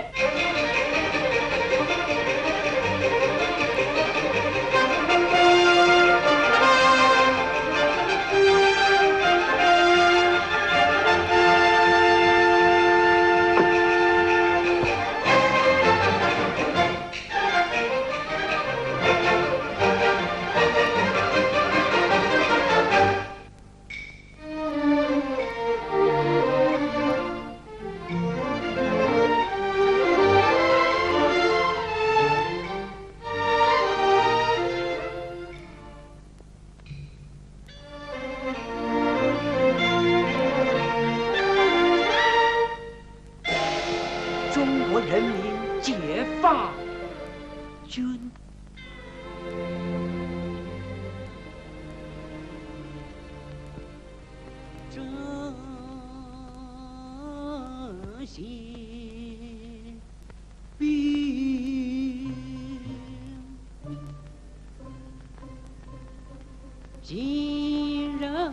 既然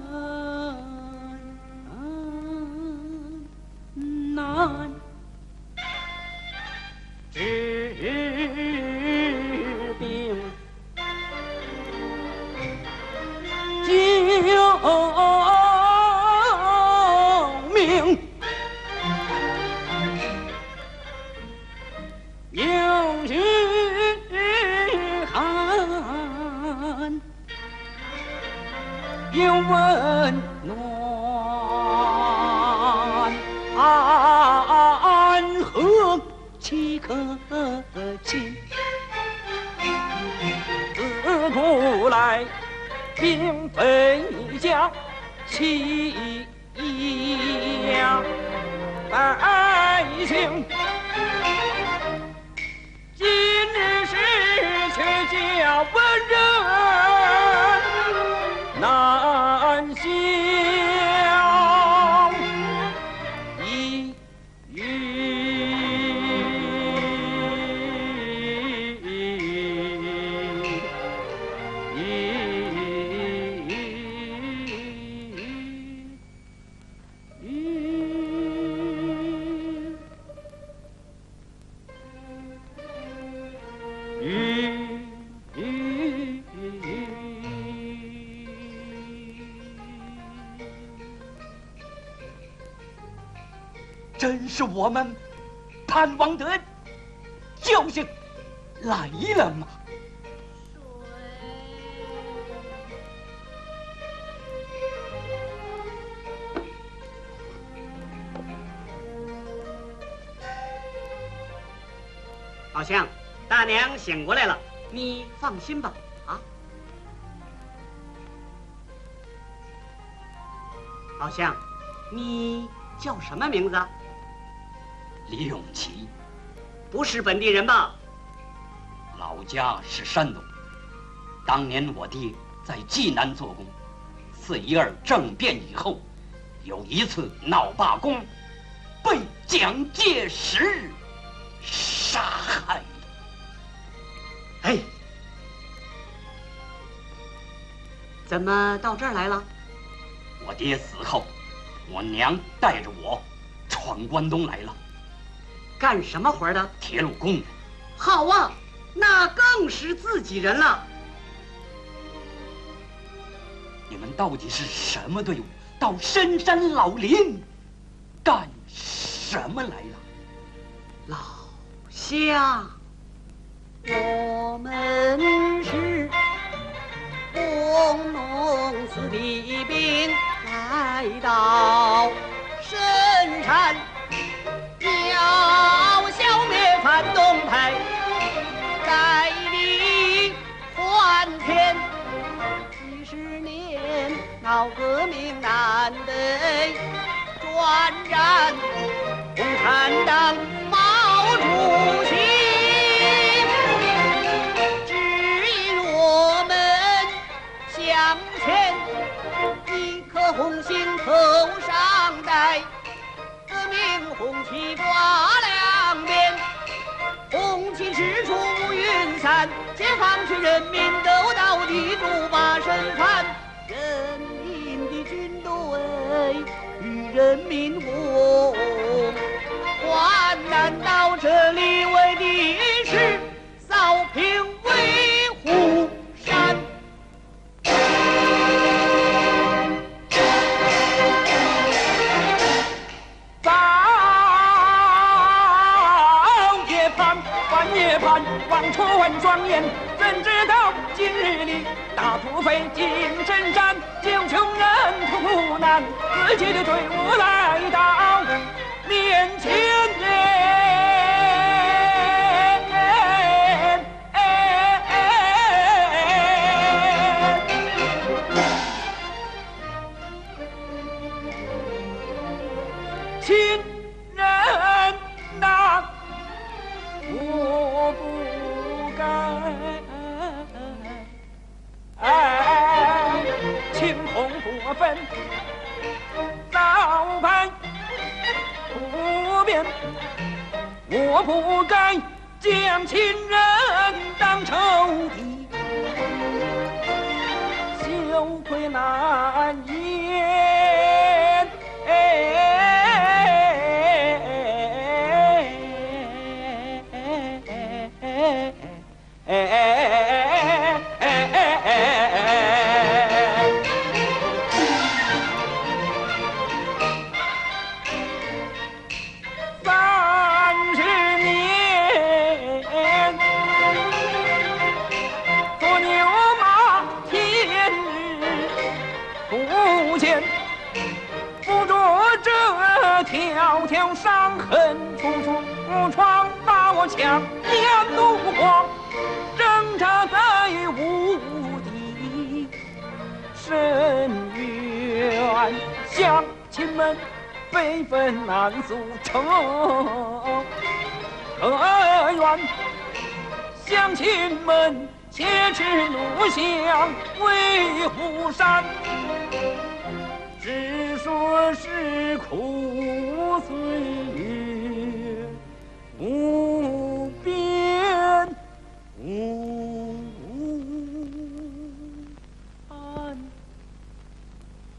难治病，救命。有雨寒，有温暖，何其可亲！自古来，并非一家亲呀。
命，今日事却叫文人难消。
真是我们盼望的救星来了吗？
好像大娘醒过来了，你放心吧。啊，好像你叫什么名字啊？
李永琪，
不是本地人吧？
老家是山东。当年我爹在济南做工，4.12政变以后，有一次闹罢工，被蒋介石杀害的。
哎，怎么到这儿来了？
我爹死后，我娘带着我闯关东来了。
干什么活的？
铁路工人。
好啊，那更是自己人了。
你们到底是什么队伍？到深山老林干什么来了？
老乡，
我们是工农子弟兵，来到深山，要消灭反动派，改立换天。几十年闹革命难得转战共产党毛主席，指引我们向前，一颗红星头上戴，革命红旗挂两边，红旗指出乌云散，解放区人民都到地主把身翻，人民的军队与人民共患难到这里，为的是扫平维护山。早夜盼，晚夜盼，望出问庄严，怎知道今日里大土匪进深山，救穷人苦难，自己的队伍来到面前。亲人呐，我不该青红不分，早晚不变，我不该将亲人当仇敌，羞愧难言。30年做牛马，天日不见，不着这条条伤痕，处处疮把我强颜怒光，挣扎在无底深渊。乡亲们，悲愤难诉成恩怨，乡亲们且持怒相为虎山，只说是苦岁月无边无岸。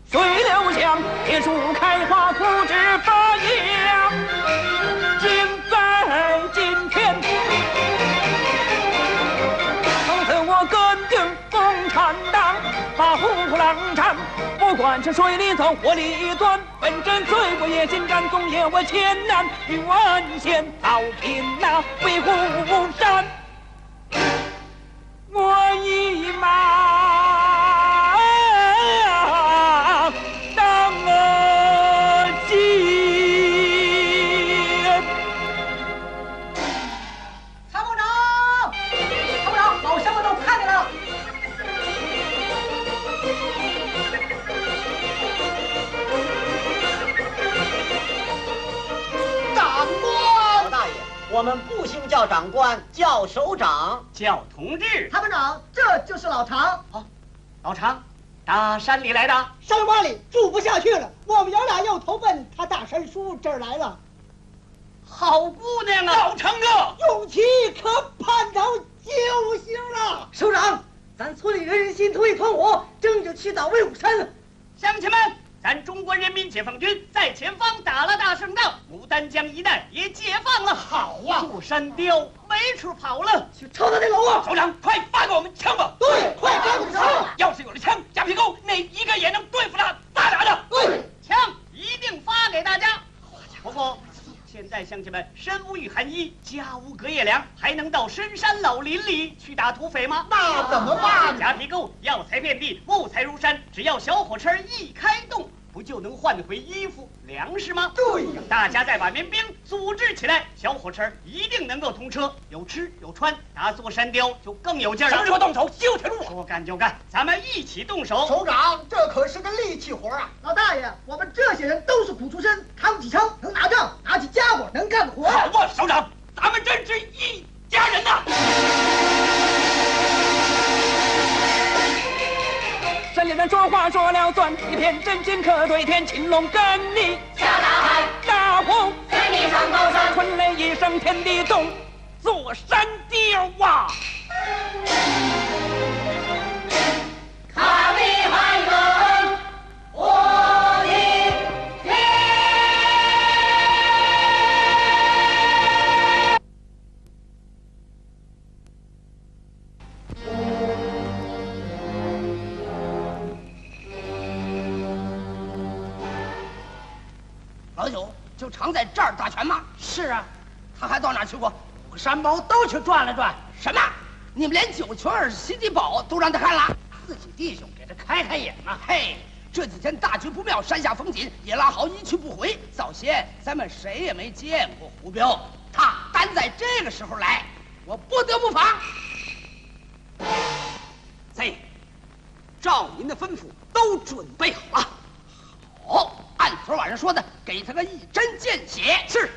水流向，铁树开花，枯枝发芽，尽在今天。从此我根定共产党，把虎虎狼战，不管是水里走，火里钻，本真最不野心战，总也我千难与万险，早拼那为虎山，我一马。
我们不兴叫长官，叫首长，
叫同志。
参谋长，这就是老常。
老常，打山里来的？
山洼里住不下去了，我们爷俩又投奔他大山叔这儿来了。
好姑娘啊，
老常哥，
勇气可盼到救星了。首长，咱村里人人心头一团火，正就去打威武山了。
乡亲们，咱中国人民解放军在前方打了大胜仗，牡丹江一带也解放了。好啊，座山雕没处跑了，
去抄他那楼啊！
首长，快发给我们枪吧！
对，快发给我们枪！
要是有了枪，夹皮沟哪一个也能对付他，咱俩的。
对，
枪一定发给大家。
不过，现在乡亲们身无御寒衣，家无隔夜粮，还能到深山老林里去打土匪吗？
那怎么办？
夹皮沟药材遍地，木材如山，只要小火车一开动，不就能换回衣服、粮食吗？
对呀，
大家再把民兵组织起来，小火车一定能够通车，有吃有穿，打座山雕就更有劲儿了。什么时候动手？修铁路啊！说干就干，咱们一起动手。
首长，这可是个力气活啊！老大爷，我们这些人都是苦出身，扛不起枪，能打仗，拿起家伙，能干活。
好啊，首长，咱们真是一家人呐！
山里人说话说了算，一片真金可对天，青龙跟你
下大海，
大虎
随你上高山，
春雷一声天地动，座山雕啊！
看你还能我一天。
老九就常在这儿打拳吗？
是啊，
他还到哪儿去过？
山包都去转了转。
什么？你们连九泉二心机宝都让他看了？
自己弟兄给他开开眼嘛。
嘿，这几天大局不妙，山下风紧，野狼嚎一去不回。早先咱们谁也没见过胡彪，他单在这个时候来，我不得不防。
三爷，照您的吩咐，都准备好了。
好，按昨晚上说的，给他个一针见血。
是。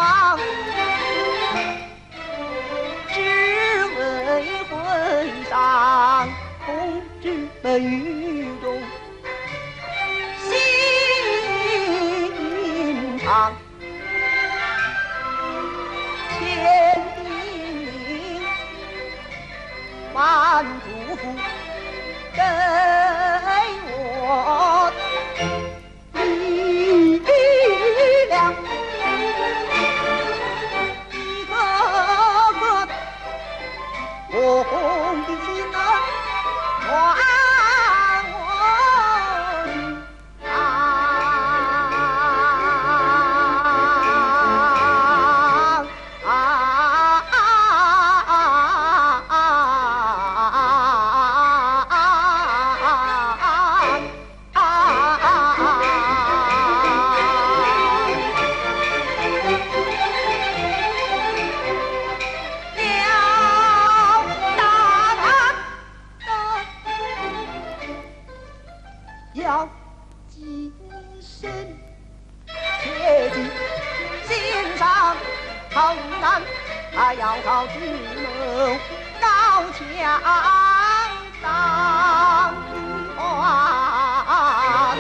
长，只为婚丧，同志们语中心肠。千叮万嘱咐给我力量，一个个火红的心啊，暖我心要谨慎，切记心上好难，还要靠智谋高强当的话，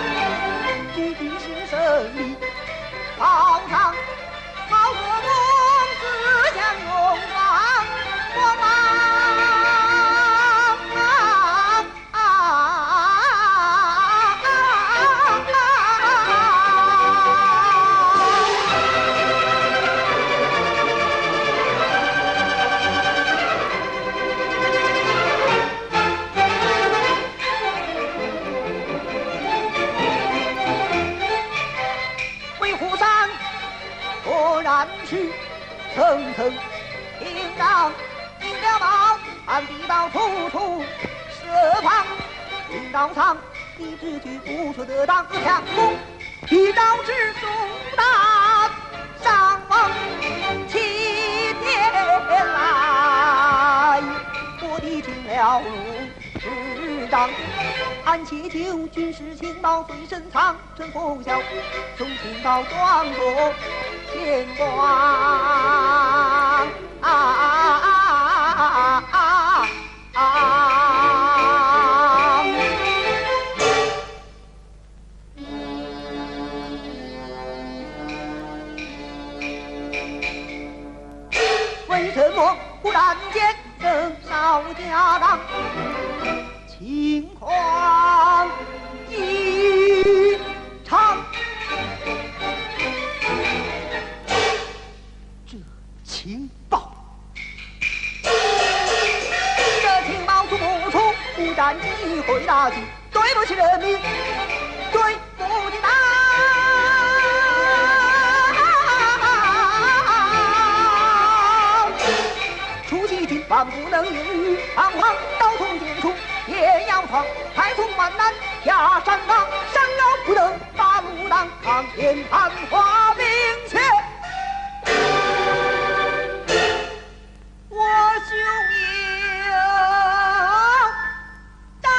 具体是胜利跑场，好个公子将勇往我往。战士层层屏障，引碉堡按地道处处设防，领导舱你只去不说得当强攻，提导致重大伤亡。7天来，我弟听了如指掌，俺祈求军事情报随身藏，真不孝，送情报装作天光为什么忽然间声少家当？情况异常。情报，这情报出不出，不战机会打击，对不起人民，对不起党。出奇迹万不能言语彷徨，刀锋剑出也要闯，排除万难下山岗，山腰不能把路挡，抗天寒花明确。我兄有张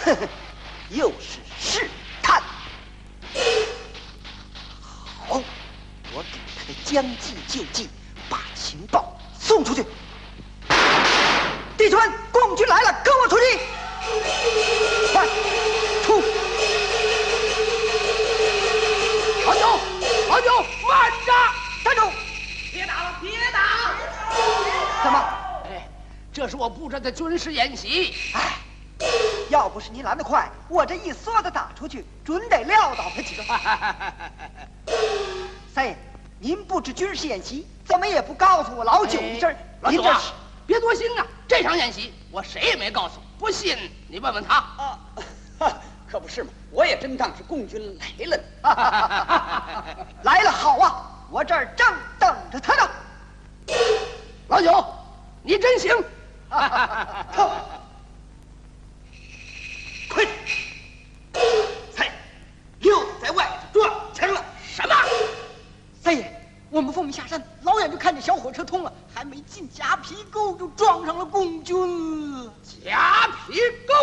呵呵，又是试探。将计就计，把情报送出去。弟兄们，共军来了，跟我出击！快，出！
老九，老九，慢着！
站住！
别打了，别打！
怎么？
哎，这是我布置的军事演习。
哎，要不是你来得快，我这一梭子打出去，准得撂倒他几个。三爷，您布置军事演习，怎么也不告诉我老九一声？
老九啊
您这是，
别多心呐！这场演习我谁也没告诉，不信你问问他。
啊，可不是嘛，我也真当是共军来了呢。
来了好啊，我这儿正等着他呢。
老九，你真行！
走，快点！
菜，溜子在外头撞墙了。
什么？
三爷，我们奉命下山，老远就看见小火车通了，还没进夹皮沟就撞上了共军。
夹皮沟，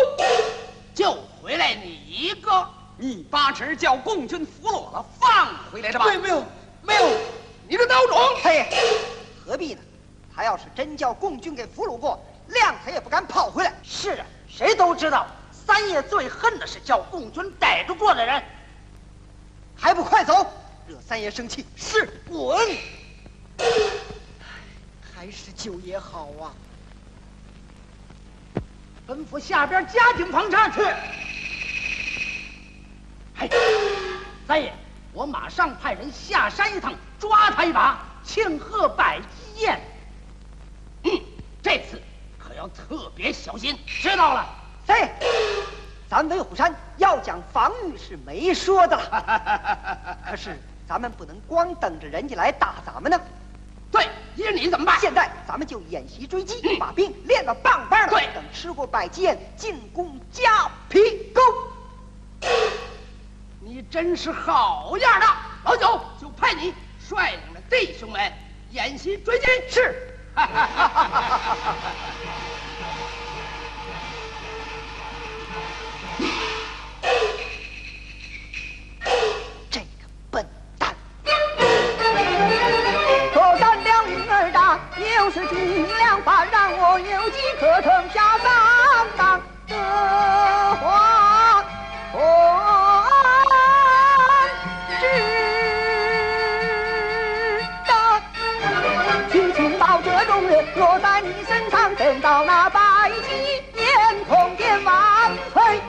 就回来你一个？
你八成叫共军俘虏了，放回来的吧？
没有，没有。
你这孬种！
三爷，何必呢？他要是真叫共军给俘虏过，谅他也不敢跑回来。
是啊，谁都知道，三爷最恨的是叫共军逮住过的人。
还不快走，惹三爷生气。
是，滚！还是九爷好啊！
吩咐下边加紧防查去。
嘿，三爷，我马上派人下山一趟，抓他一把，庆贺百鸡宴。这次可要特别小心。知道了。
三爷，咱威虎山要讲防御是没说的了，可是咱们不能光等着人家来打咱们呢。
对，依着你怎么办？
现在咱们就演习追击，把兵练到棒棒的。
对，
等吃过百鸡宴，进攻夹皮沟。
你真是好样的！老九，就派你率领着弟兄们演习追击。
是。这个笨蛋！
可干了女儿大，又是尽量法，让我有机可乘下上当的话，轻轻把这重任落在你身上，等到那百鸡宴，空殿万岁。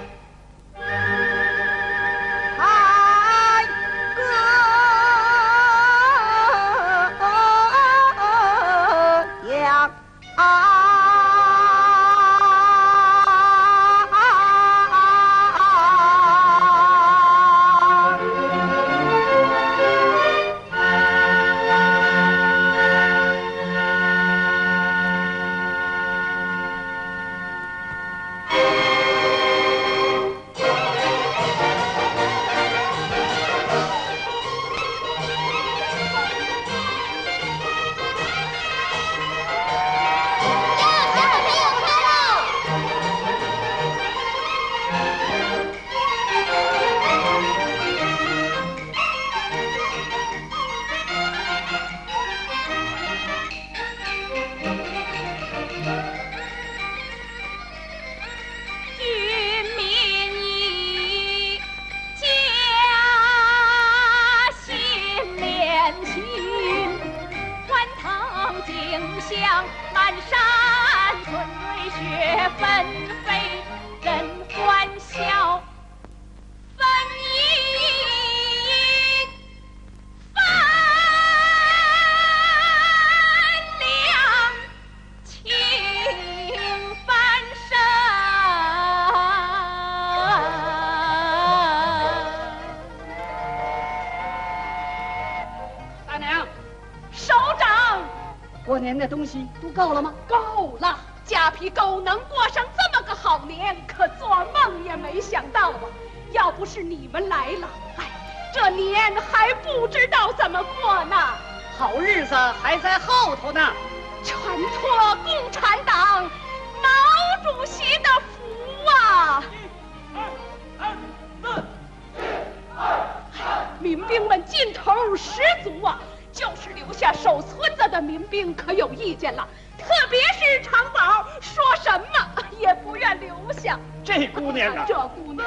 过年的东西都够了吗？够了，夹皮沟能过上这么个好年，可做梦也没想到啊！要不是你们来了，哎，这年还不知道怎么过呢。
好日子还在后头呢。
全托共产党毛主席的福啊！民兵们劲头十足啊！就是留下守村子的民兵可有意见了，特别是长宝，说什么也不愿留下。
这姑娘啊，
这姑娘。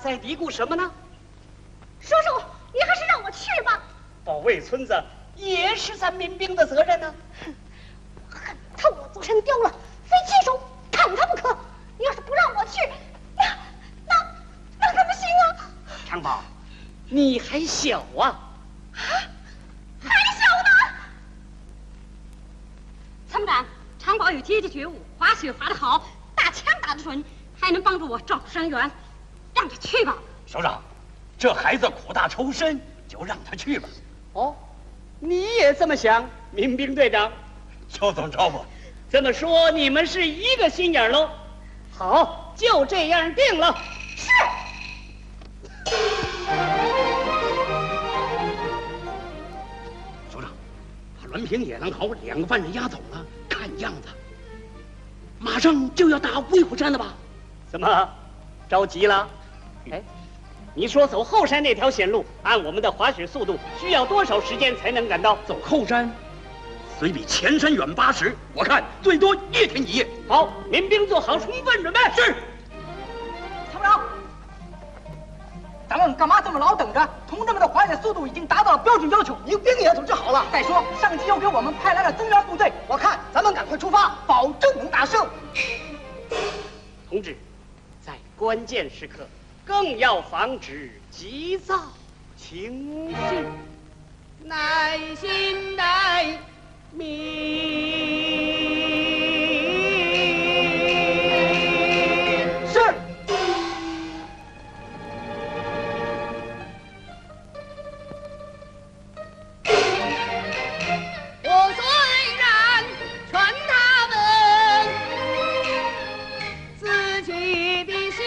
在嘀咕什么呢？
叔叔，你还是让我去吧。
保卫村子也是咱民兵的责任呢。
哼，看我做山雕了，非亲手砍他不可。你要是不让我去，那怎么行啊？
长宝，你还小啊。
还小呢。
参谋长，长宝有阶级觉悟，滑雪滑得好，打枪打得准，还能帮助我照顾伤员。让他去吧，
首长，这孩子苦大仇深，就让他去吧。
哦，你也这么想，民兵队长？
就这么着吧。
这么说，你们是一个心眼喽？好，就这样定了。
是。
首长，把栾平、野狼豪2个犯人押走了，看样子马上就要打威虎山了吧？
怎么着急了？哎，你说走后山那条险路，按我们的滑雪速度，需要多少时间才能赶到？
走后山，虽比前山远80，我看最多1天1夜。
好，民兵做好充分准备。
是。
参谋长，咱们干嘛这么老等着？同志们的滑雪速度已经达到了标准要求，
民兵也组织好了。
再说，上级又给我们派来了增援部队，
我看咱们赶快出发，保证能大胜。
同志，在关键时刻更要防止急躁情绪，
耐心待命。
是。
我虽然劝他们自己的心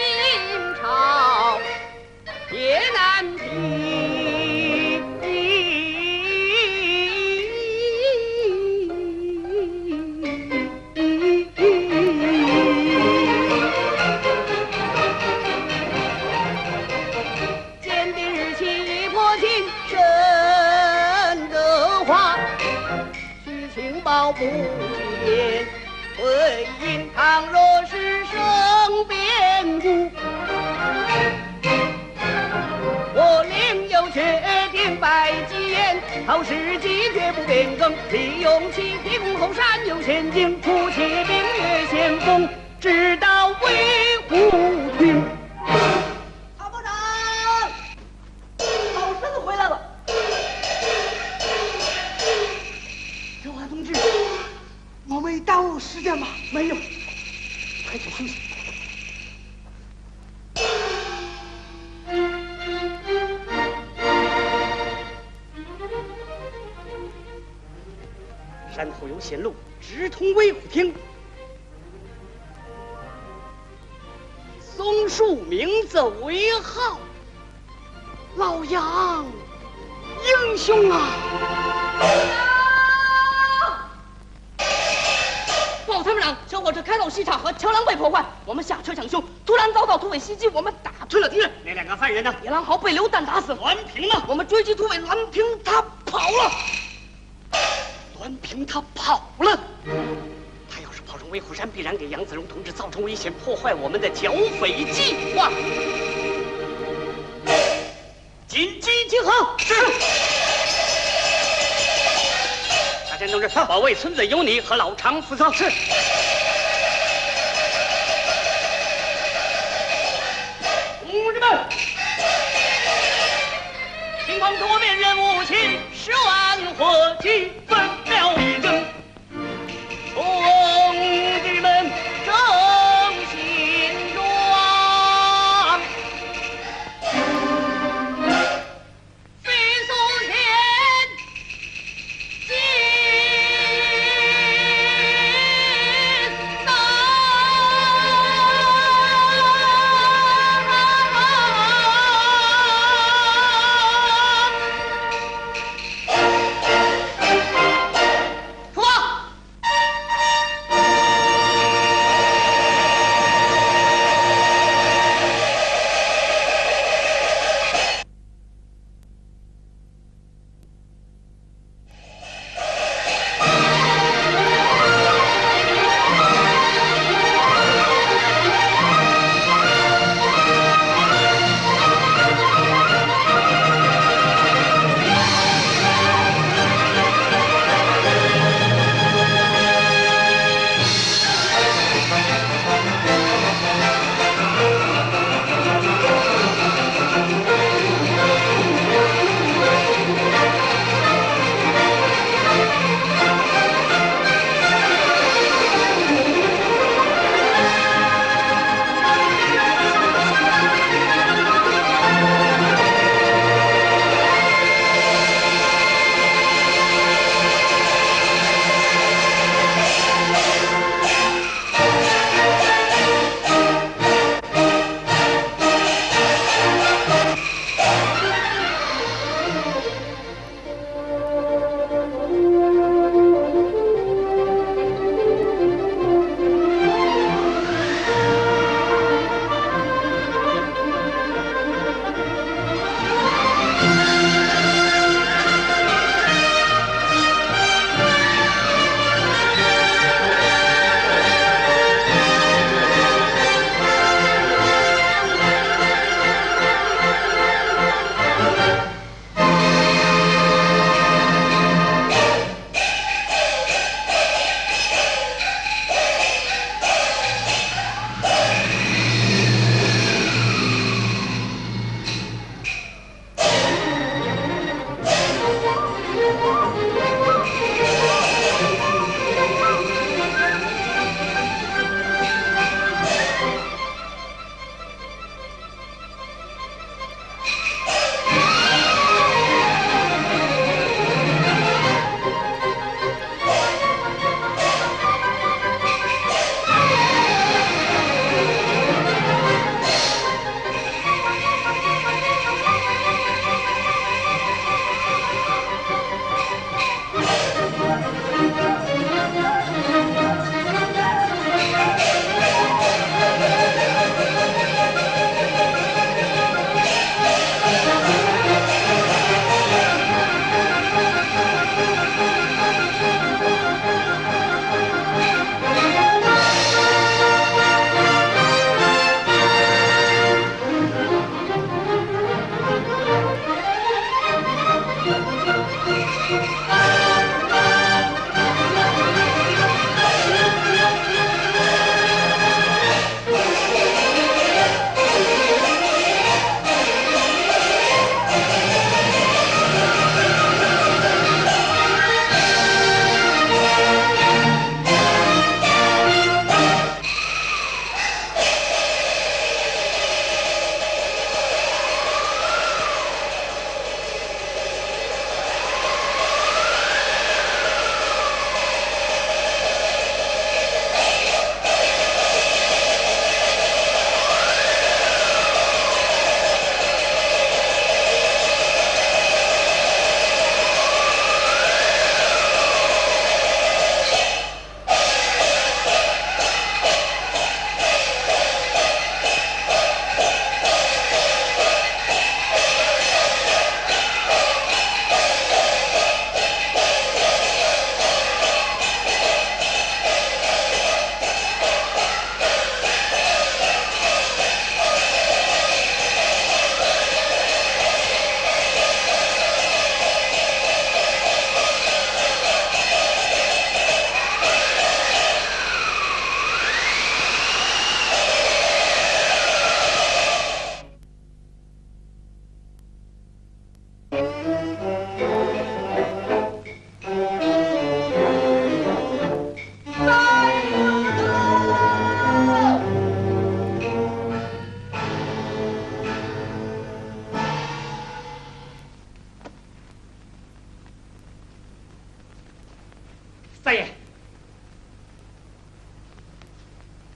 潮也难平，言。回应倘若是生变故，我另有决定百计言，好事机绝不变更，利用其提供后山有险境，出其兵越先锋，直到为虎军。
参谋长，老身回来了。刘华同志，我没耽误时间吧？没有，快去休息。
山头有险路，直通威虎厅。松树名字为号，老杨，英雄啊！
报参谋长，小火车开到西岔河，桥梁被破坏，我们下车抢修，突然遭到土匪袭击，我们打退了敌人。
那2个犯人呢？
野狼豪被榴弹打死，
栾平呢？
我们追击土匪栾平，他跑了。
栾平他跑了。他要是跑上威虎山，必然给杨子荣同志造成危险，破坏我们的剿匪计划。紧急集合！是。大山同志，保卫村子由你和老常负责。是。同志们，情况多变，人无情，10万火急，分秒必争。同志们，正心壮，飞速前进。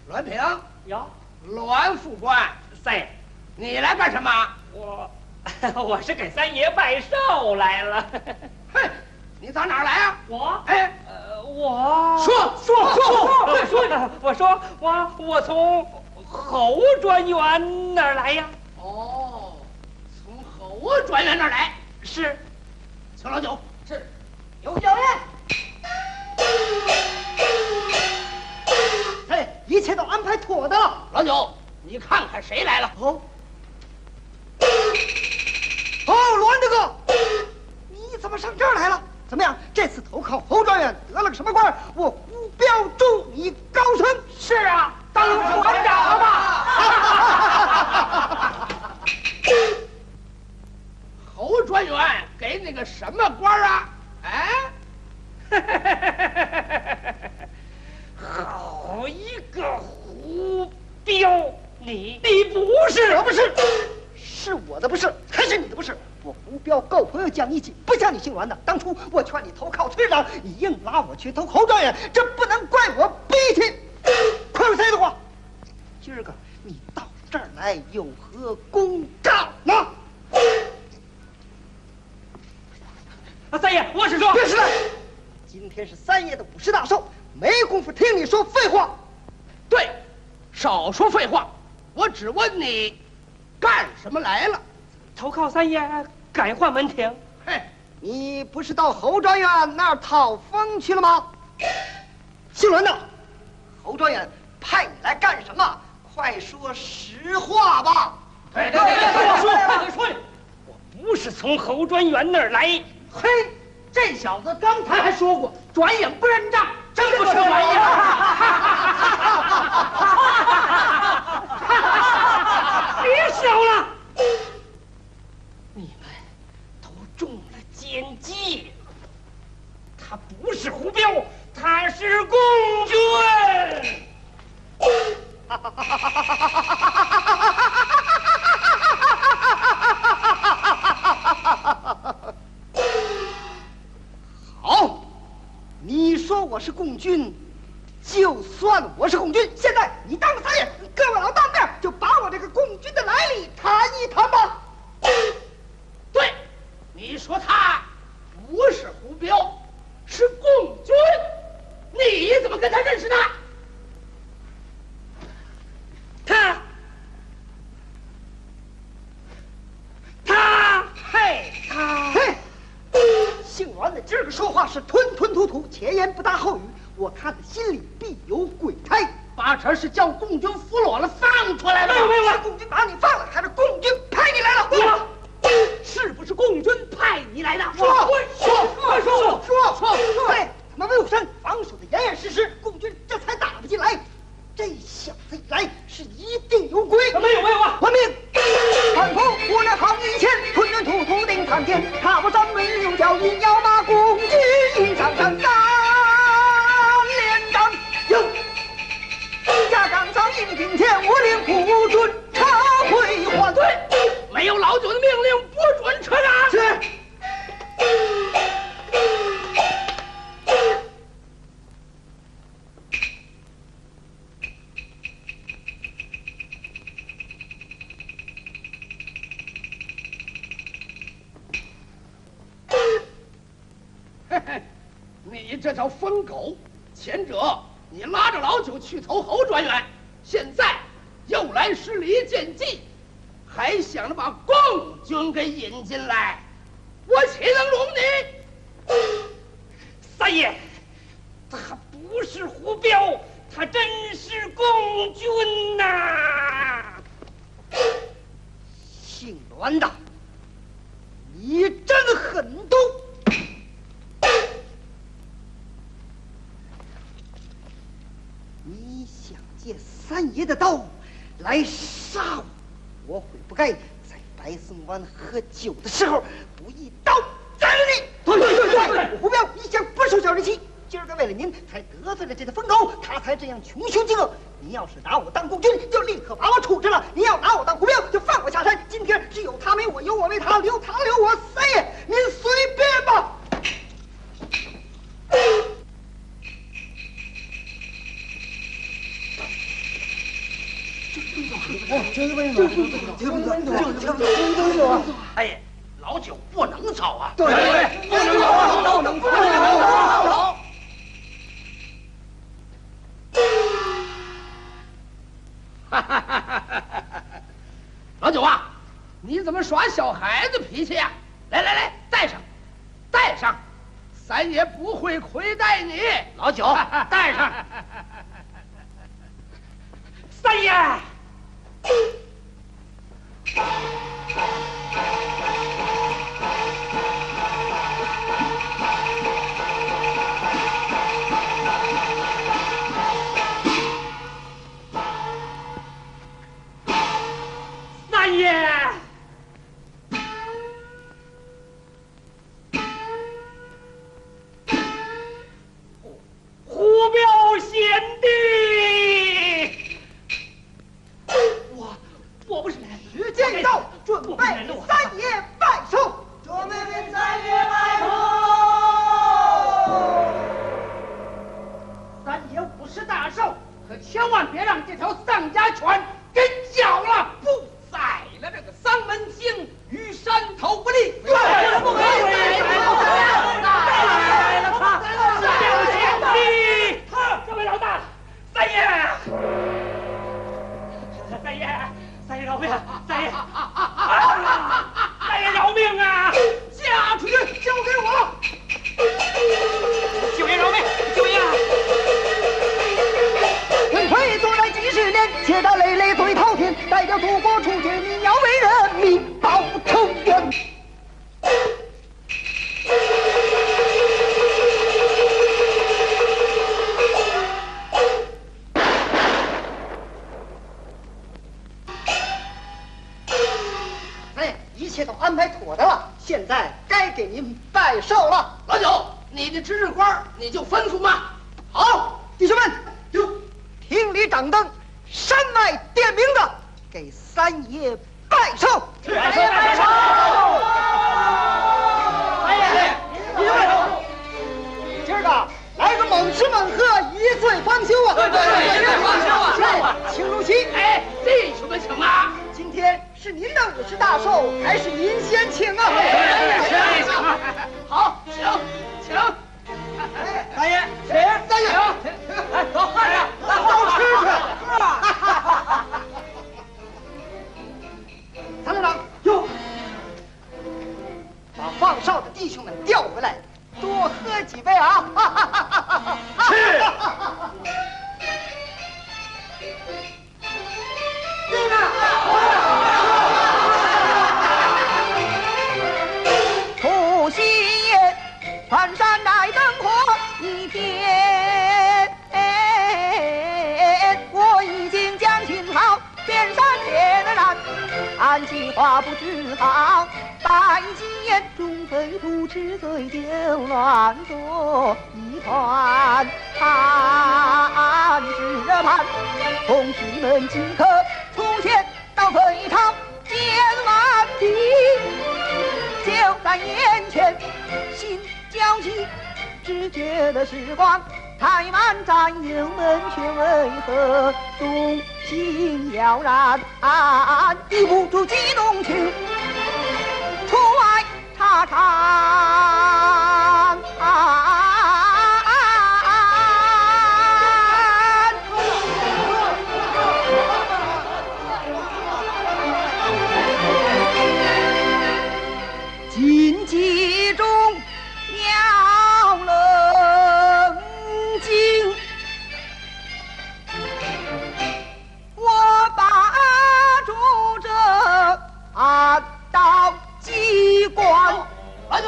栾平，
哟，
栾副官，
三爷，
你来干什么？
我是给三爷拜寿来了。
嘿，你打哪儿来啊？
我，
哎，
我我从侯专员那儿来呀。
哦，从侯专员那儿来。
是，
请老九。
是，有小人。哎，一切都安排妥当了。
老九，你看看谁来了？
哦，栾大哥，你怎么上这儿来了？怎么样？这次投靠侯专员得了个什么官？我胡彪祝你高升。
是啊，当船长了吧？侯专员给你个什么官啊？哎，
好一个胡彪！你不是？
我不是，是我的不是，还是你的不是？我胡彪够朋友讲义气，不像你姓栾的。当初我劝你投靠村长，你硬拉我去投侯专员，这不能怪我逼气。快说谁的话？今儿个你到这儿来有何公告呢？
三爷，我是说，
别是了，今天是三爷的50大寿，没工夫听你说废话。
对，少说废话，我只问你干什么来了？
投靠三爷，改换门庭。
嘿，
你不是到侯专员那儿讨封去了吗？姓栾的，侯专员派你来干什么？快说实话吧！
对，
我说，我不是从侯专员那儿来。
嘿，这小子刚才还说过转眼不认账，真不是玩意儿！
别笑了，你们都中了奸计。他不是胡彪，他是共军。
好，你说我是共军，就算我是共军。现在你当了三爷，各位老当面就把我这个共军的来历谈一谈吧。
对，你说他不是胡彪，是共军，你怎么跟他认识的？
姓栾的今儿个说话是吞吞吐吐，前言不搭后语，我看他心里必有鬼胎。
八成是叫共军俘虏了放出来了。
没有，是共军把你放了，还是共军派你来了？
是不是共军派你来的？
说，对，他们魏武山防守的严严实实，共军这才打不进来。这小子一来是一定有鬼。
没有啊！
闻命，叛徒无论好一千，吞吞吐吐定苍天。踏步山门又叫阴阳马，共军迎上山干连长。有下岗上一兵前，我令不准撤回还。
对，没有老九的命令不准撤让。
是。
你这叫疯狗！前者你拉着老九去投侯专员，现在又来施离间计，还想着把共军给引进来，我岂能容你？
三爷，他不是胡彪，他真是共军呐！
姓栾的，你真狠毒！你想借三爷的刀来杀我，我悔不该在白松湾喝酒的时候不一刀斩了你。对，胡彪一向不受小人欺，今儿个为了您才得罪了这个疯狗，他才这样穷凶极恶。您要是拿我当共军，就立刻把我处置了；您要拿我当胡彪，就放我下山。今天是有他没我，有我没他，留他留我，三爷您随便吧。
哎，老酒不能走啊！
对，不能走啊！不能走！
老九啊，你怎么耍小孩子脾气呀？来来来，带上，带上，三爷不会亏待你。老九，带上。
三爷。三爷，虎表贤弟，我不是人。
时间到，准备三爷拜寿。准备给三爷拜寿。
三爷50大寿，可千万别让这条丧家犬给搅了，不宰了这个丧门星与山头不利。对了，不可以。
表贤弟，这位老大，三爷，三爷饶命，三爷，三爷饶命啊！
嫁出去，交给我。
九爷饶命，九爷。
文辉作战几十年，血打累累对滔天，代表祖国出决你要为人民报仇冤。一切都安排妥当了，现在该给您拜寿了。
老九，你的指示官你就吩咐嘛。
好，弟兄们，厅里掌灯，山外点名的，给三爷拜寿。
三爷拜寿！
三爷，弟兄们，今儿个来个猛吃猛喝，一醉方休啊！
对，一醉方休啊！
是，请入席。
哎，弟兄们请啊！
今天是您的50大寿，还是您先请啊？
好，请。
三爷，三爷，
来，都喝上，
来，都吃去。参谋长，哟，把放哨的弟兄们调回来，多喝几杯啊！
是。
除夕夜，穿山来灯火一片，我已经将军好，遍山点燃，按计划布置好，百几眼中飞兔吃醉酒，乱作一团。看是这盘，同志们即刻出现到会场，见完毕。就在眼前，心焦急，只觉得时光太慢，战友们却为何动心了然？抵不住激动去，出外查看。紧急中要冷静，我把住这暗道机关。
老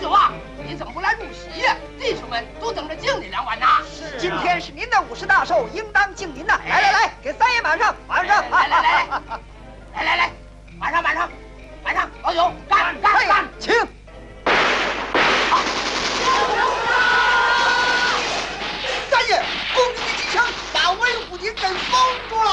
九啊，你怎么不来入席呀？弟兄们都等着敬你2碗呢。
是，今天是您的50大寿，应当敬您呐！来，给三爷满上，满上！
来，满上！老九，干！
请。三爷，公鸡的机枪把威武的给封住了！